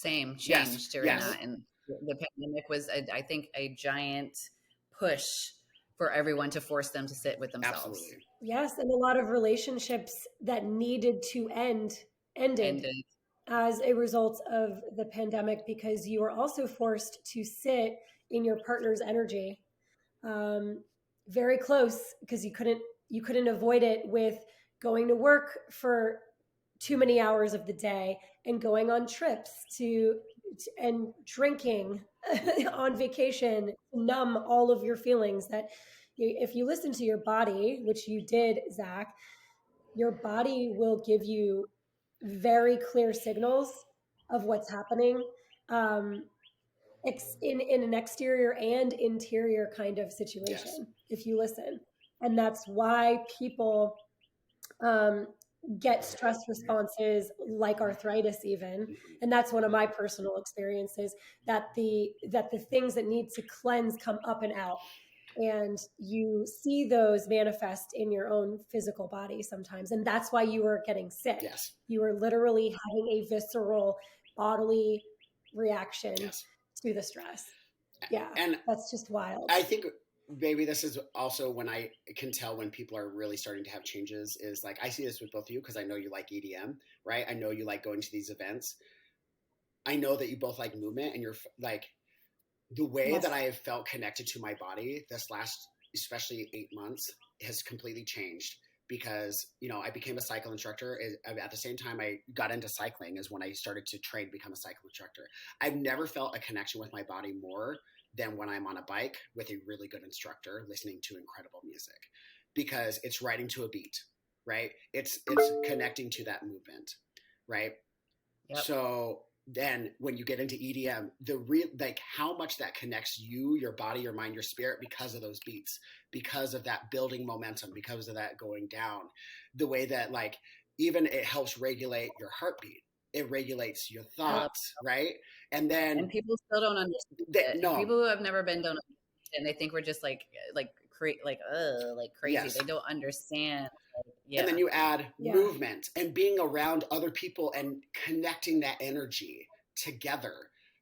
changed during that. And the pandemic was, I think, a giant push for everyone to force them to sit with themselves. Absolutely. Yes, and a lot of relationships that needed to ended as a result of the pandemic because you were also forced to sit in your partner's energy very close because you couldn't avoid it with going to work for too many hours of the day and going on trips to drinking on vacation to numb all of your feelings. That if you listen to your body, which you did, Zach, your body will give you very clear signals of what's happening, in an exterior and interior kind of situation, if you listen. And that's why people get stress responses like arthritis even. And that's one of my personal experiences, that the things that need to cleanse come up and out. And you see those manifest in your own physical body sometimes. And that's why you were getting sick. Yes. You were literally having a visceral bodily reaction to the stress. Yeah. And that's just wild. I think maybe this is also when I can tell when people are really starting to have changes is like, I see this with both of you because I know you like EDM, right? I know you like going to these events. I know that you both like movement, and you're like, the way that I have felt connected to my body this last, especially 8 months, has completely changed because, you know, I became a cycle instructor. At the same time I got into cycling is when I started to train, become a cycle instructor. I've never felt a connection with my body more than when I'm on a bike with a really good instructor, listening to incredible music, because it's riding to a beat, right? It's connecting to that movement, right? Yep. So then when you get into EDM, like how much that connects you, your body, your mind, your spirit, because of those beats, because of that building momentum, because of that going down, the way that like, even it helps regulate your heartbeat. It regulates your thoughts, right? And people still don't understand. No. People who have never been don't understand. They think we're just like crazy. Yes. They don't understand. And then you add movement and being around other people and connecting that energy together,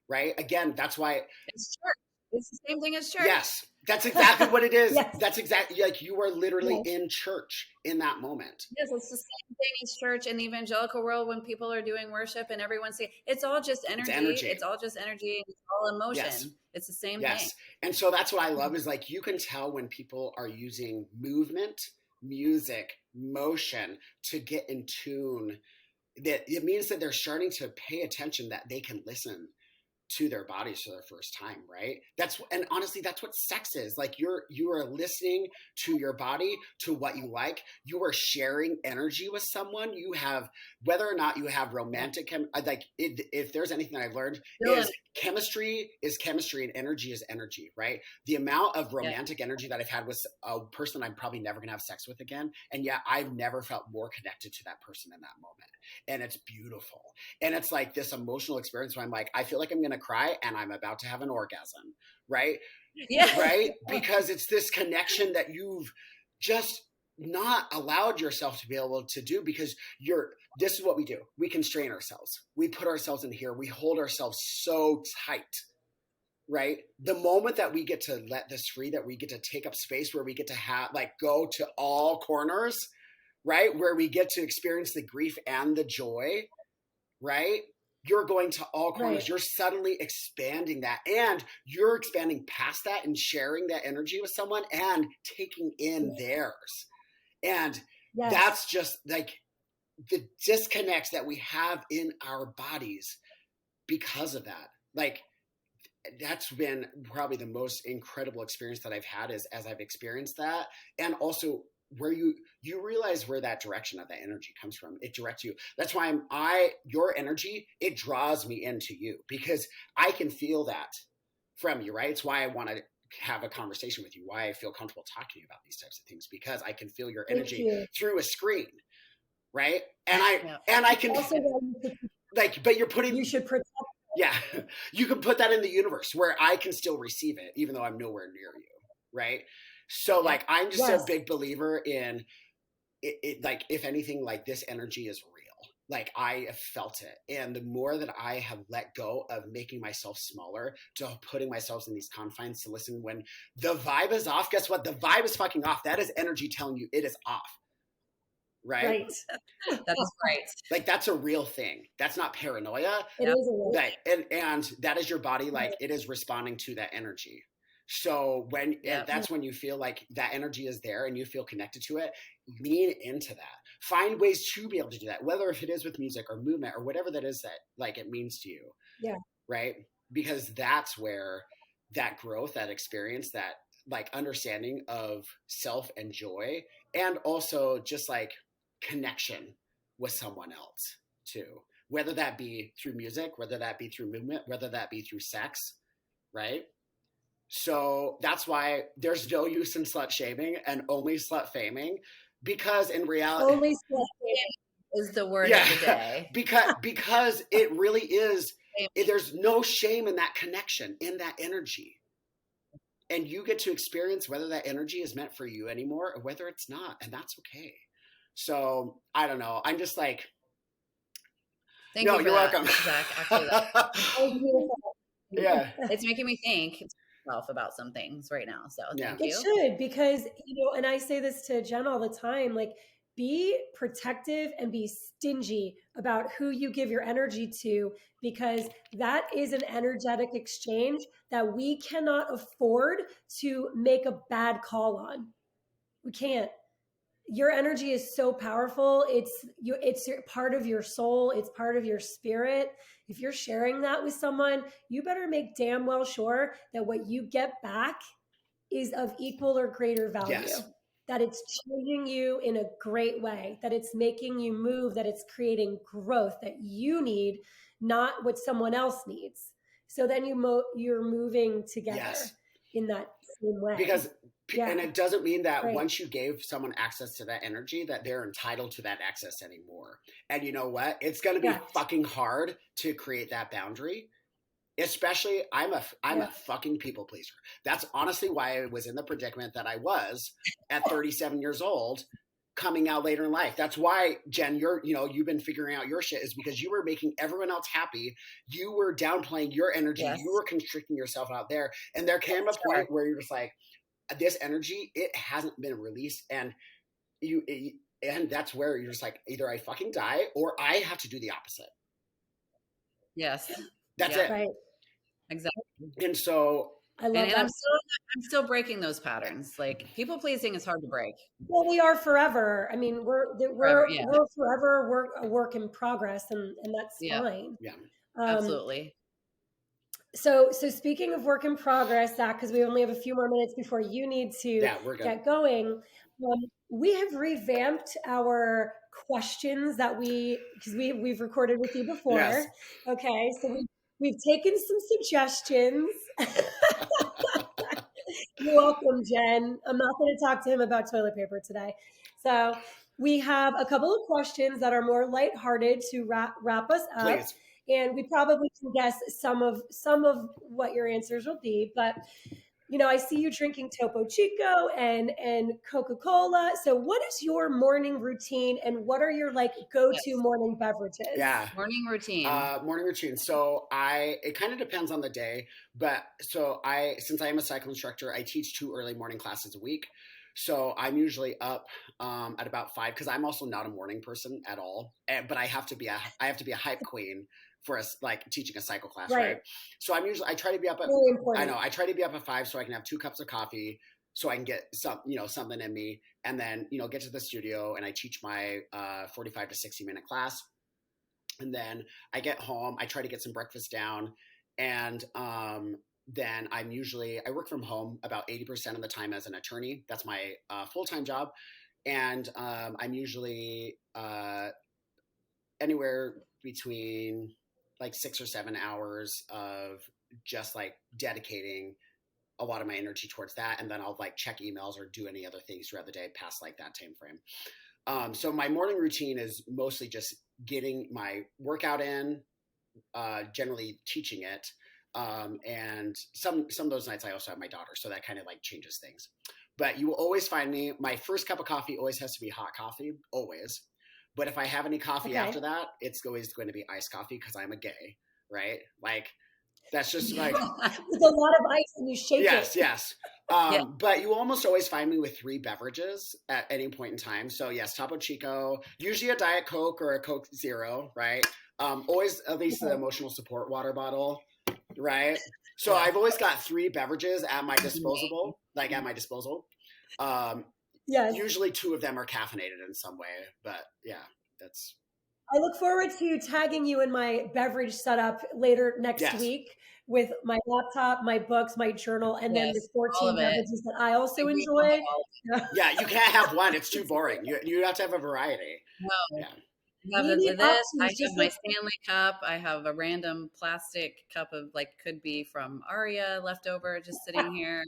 right? Again, that's why it's church. It's the same thing as church. Yes, that's exactly what it is. Yes. That's exactly like you are literally in church in that moment. Yes, it's the same thing as church in the evangelical world when people are doing worship and everyone's saying it's all just energy. It's all just energy. It's all emotion. Yes. It's the same thing. And so that's what I love is like you can tell when people are using movement, music, motion to get in tune. That it means that they're starting to pay attention, that they can listen to their bodies for the first time, right? And honestly, that's what sex is. Like you are listening to your body, to what you like. You are sharing energy with someone. You have, whether or not you have romantic, if there's anything that I've learned is chemistry is chemistry and energy is energy, right? The amount of romantic energy that I've had with a person I'm probably never gonna have sex with again. And yet I've never felt more connected to that person in that moment. And it's beautiful. And it's like this emotional experience where I'm like, I feel like I'm going to cry and I'm about to have an orgasm, right? Yeah. Right? Because it's this connection that you've just not allowed yourself to be able to do, because this is what we do. We constrain ourselves. We put ourselves in here. We hold ourselves so tight, right? The moment that we get to let this free, that we get to take up space, where we get to go to all corners, right? Where we get to experience the grief and the joy, right? You're going to all corners. Right. You're suddenly expanding that, and you're expanding past that and sharing that energy with someone and taking in theirs. And that's just like the disconnects that we have in our bodies because of that. Like, that's been probably the most incredible experience that I've had as I've experienced that. And also where you realize where that direction of that energy comes from. It directs you. That's why your energy, it draws me into you, because I can feel that from you, right? It's why I want to have a conversation with you, why I feel comfortable talking about these types of things, because I can feel your energy through a screen, right? And I can also, but you're putting, you should protect. Yeah, you can put that in the universe where I can still receive it, even though I'm nowhere near you, right? So I'm just a big believer in it. Like, if anything, like, this energy is real. Like, I have felt it. And the more that I have let go of making myself smaller, to putting myself in these confines, to listen when the vibe is off, guess what? The vibe is fucking off. That is energy telling you it is off. Right. That's right. Like, that's a real thing. That's not paranoia. It is a real thing. And that is your body. Like, it is responding to that energy. So that's when you feel like that energy is there and you feel connected to it, lean into that. Find ways to be able to do that, whether if it is with music or movement or whatever that is that like it means to you. Yeah. right? Because that's where that growth, that experience, that like understanding of self and joy, and also just like connection with someone else too, whether that be through music, whether that be through movement, whether that be through sex, right? So that's why there's no use in slut shaming and only slut faming, because in reality, Only is the word yeah, of the day. because it really is. There's no shame in that connection, in that energy, and you get to experience whether that energy is meant for you anymore or whether it's not, and that's okay. So I don't know. I'm just like, Thank no, you for you're that, welcome. Zach. Actually, Yeah. it's making me think myself about some things right now. So Yeah. thank It you. should, because, and I say this to Jen all the time, like, be protective and be stingy about who you give your energy to, because that is an energetic exchange that we cannot afford to make a bad call on. We can't. Your energy is so powerful. It's part of your soul. It's part of your spirit. If you're sharing that with someone, you better make damn well sure that what you get back is of equal or greater value. Yes. That it's changing you in a great way, that it's making you move, that it's creating growth that you need, not what someone else needs. So then you're moving together Yes. in that same way. Because Yeah. and it doesn't mean that Right. once you gave someone access to that energy that they're entitled to that access anymore. And you know what? It's going to be Correct. fucking hard to create that boundary. Especially, I'm Yeah. a fucking people pleaser. That's honestly why I was in the predicament that I was at 37 years old, coming out later in life. That's why, Jen, you've been figuring out your shit, is because you were making everyone else happy. You were downplaying your energy. Yes. You were constricting yourself out there. And there came a point where you're just like, this energy, it hasn't been released. And and that's where you're just like, either I fucking die or I have to do the opposite. Yes. That's Yeah. it. Right. Exactly. And so I love And that. I'm still breaking those patterns. Like, people pleasing is hard to break. Well, we are forever. I mean, we're Forever, yeah. forever a work in progress, and that's Yeah. fine. yeah. Absolutely. So speaking of work in progress, Zach, because we only have a few more minutes before you need to Yeah, we're good. get going, we have revamped our questions that because we've recorded with you before. Yes. Okay, so we've taken some suggestions. You're welcome, Jen. I'm not going to talk to him about toilet paper today. So we have a couple of questions that are more lighthearted to wrap us up. Please. And we probably can guess some of what your answers will be. But I see you drinking Topo Chico and Coca-Cola. So what is your morning routine, and what are your go-to morning beverages? Yeah. Morning routine. Morning routine. So it kind of depends on the day, but since I am a cycle instructor, I teach 2 early morning classes a week. So I'm usually up at about 5, because I'm also not a morning person at all. But I have to be a hype queen for us, like teaching a cycle class, right? So I try to be up at, Very important. I know, I try to be up at 5 so I can have 2 cups of coffee, so I can get something in me, and then, get to the studio and I teach my 45 to 60 minute class. And then I get home, I try to get some breakfast down, and then I work from home about 80% of the time as an attorney. That's my full-time job. And I'm usually anywhere between 6 or 7 hours of just dedicating a lot of my energy towards that. And then I'll check emails or do any other things throughout the day past that time frame. So my morning routine is mostly just getting my workout in, generally teaching it. And some of those nights I also have my daughter, so that kind of changes things. But you will always find me, my first cup of coffee always has to be hot coffee, always. But if I have any coffee after that, it's always going to be iced coffee, because I'm a gay, right? That's just with a lot of ice, and you shake it. Yes. But you almost always find me with 3 beverages at any point in time. So yes, Topo Chico, usually a Diet Coke or a Coke Zero, right? Always at least the emotional support water bottle, right? So I've always got 3 beverages at my disposal, Yes. Usually 2 of them are caffeinated in some way, but yeah, that's. I look forward to tagging you in my beverage setup later next week with my laptop, my books, my journal, and then the 14 beverages that I also enjoy. Yeah, you can't have one. It's too boring. You have to have a variety. No. Yeah. I have this. I have my Stanley cup. I have a random plastic cup of could be from Aria leftover, just sitting here.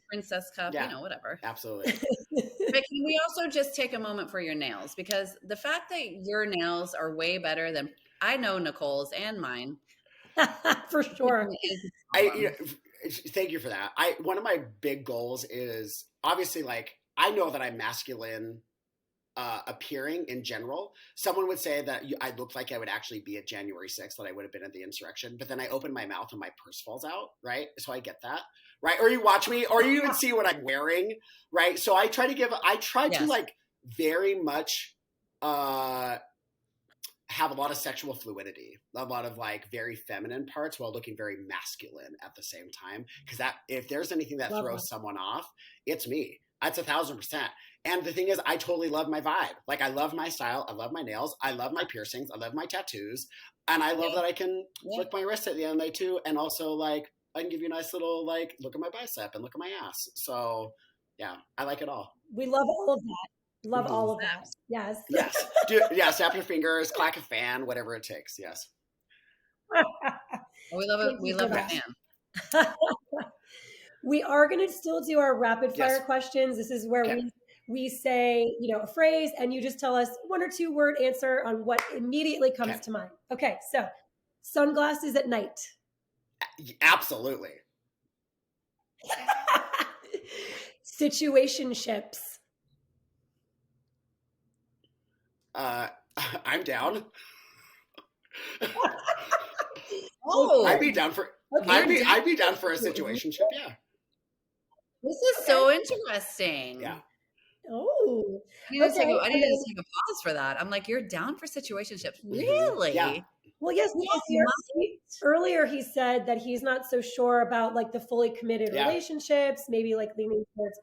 Princess cup, whatever. Absolutely. But can we also just take a moment for your nails? Because the fact that your nails are way better than I know Nicole's and mine. For sure. Thank you for that. One of my big goals is obviously I know that I'm masculine appearing in general. Someone would say that I look like I would actually be at January 6th, that I would have been at the insurrection, but then I open my mouth and my purse falls out, right? So I get that, right? Or you watch me, or you even see what I'm wearing, right? So I try to very much have a lot of sexual fluidity, a lot of very feminine parts while looking very masculine at the same time. Because if there's anything that throws someone off, it's me. That's 1,000%. And the thing is, I totally love my vibe. I love my style. I love my nails. I love my piercings. I love my tattoos. And I love that I can flick my wrist at the end of the night too. And also I can give you a nice little look at my bicep and look at my ass. So yeah, I like it all. We love all of that. Love all of that. Yes. Yes. Snap your fingers, clack a fan, whatever it takes. Yes. We love it. We love our fan. We are going to still do our rapid fire questions. This is where we say, a phrase, and you just tell us 1 or 2 word answer on what immediately comes to mind. Okay. So sunglasses at night. Absolutely. Situationships. I'm down. I'd be down for I'd be down for a situationship, yeah. This is so interesting. Yeah. Oh. I need to take a pause for that. I'm like, you're down for situationships. Really? Yeah. Well, yes, earlier he said that he's not so sure about the fully committed relationships, maybe leaning towards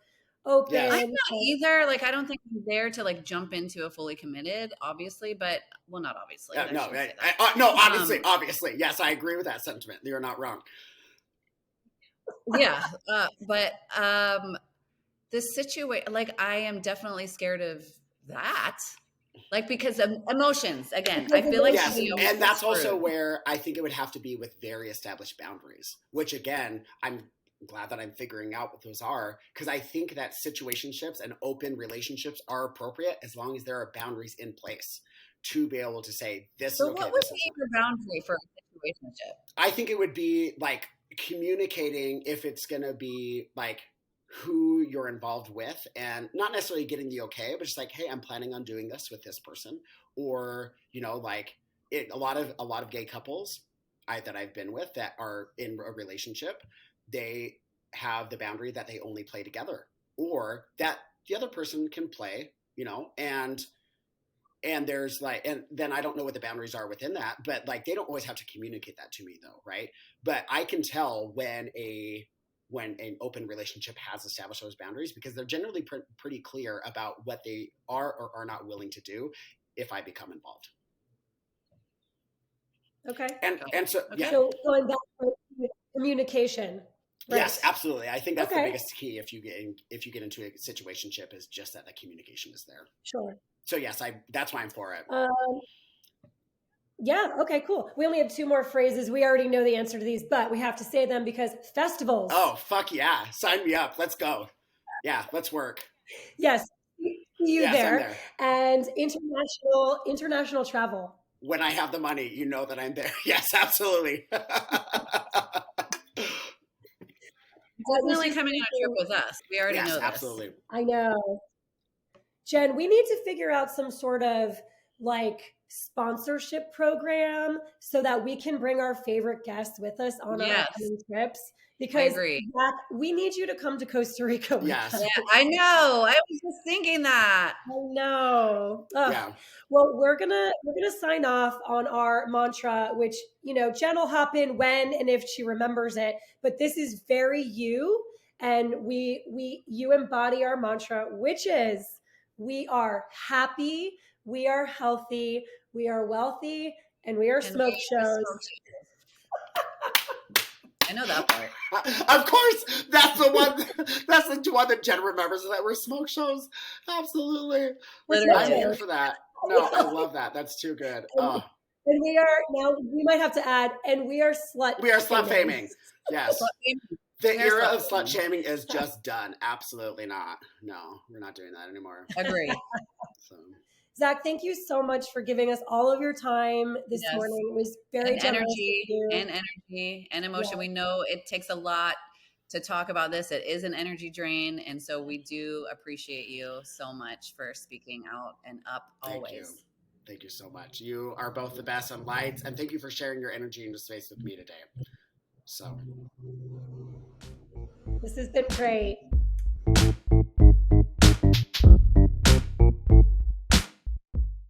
open. Yes. I'm not either. I don't think I'm there to jump into a fully committed, obviously, but not obviously. Obviously. Yes, I agree with that sentiment. You're not wrong. Yeah. But the situation, I am definitely scared of that. Because of emotions, again, I feel yes, and that's also where I think it would have to be with very established boundaries, which again, I'm glad that I'm figuring out what those are, because I think that situationships and open relationships are appropriate as long as there are boundaries in place to be able to say this is okay. So what would be your boundary for a situationship? I think it would be communicating if it's going to be who you're involved with, and not necessarily getting the okay, but just hey, I'm planning on doing this with this person, or a lot of gay couples that I've been with that are in a relationship, they have the boundary that they only play together, or that the other person can play, and there's and then I don't know what the boundaries are within that, but they don't always have to communicate that to me though, right? But I can tell when an open relationship has established those boundaries, because they're generally pretty clear about what they are or are not willing to do if I become involved. Okay. And so, yeah. So going back to communication. Right? Yes, absolutely. I think that's the biggest key if you get into a situationship, is just that the communication is there. Sure. So yes, that's why I'm for it. Yeah. Okay, cool. We only have 2 more phrases. We already know the answer to these, but we have to say them because festivals. Oh, fuck yeah. Sign me up. Let's go. Yeah, let's work. Yes. See you there. And international travel. When I have the money, you know that I'm there. Yes, absolutely. Definitely coming on a trip with us. We already know this. Absolutely. I know. Jen, we need to figure out some sort of sponsorship program so that we can bring our favorite guests with us on our upcoming trips. Because Zach, we need you to come to Costa Rica with us. Yeah, I know. I was just thinking that. I know. Yeah. Well, we're gonna sign off on our mantra, which Jen will hop in when and if she remembers it. But this is very you, and you embody our mantra, which is We are happy, we are healthy, we are wealthy, and we are smoke shows. I know that part. Of course, that's the one. That's the one that Jen remembers. That we're smoke shows. Absolutely, I'm here for that. No, I love that. That's too good. Oh. And we are now. We might have to add, and we are slut. We are slut faming. Yes. The era of slut shaming is just done. Absolutely not. No, we're not doing that anymore. Agree. So. Zach, thank you so much for giving us all of your time this morning. It was very generous energy and emotion. We know it takes a lot to talk about this. It is an energy drain. And so we do appreciate you so much for speaking out and up always. Thank you so much. You are both the best on lights, and thank you for sharing your energy into space with me today. So. This has been great.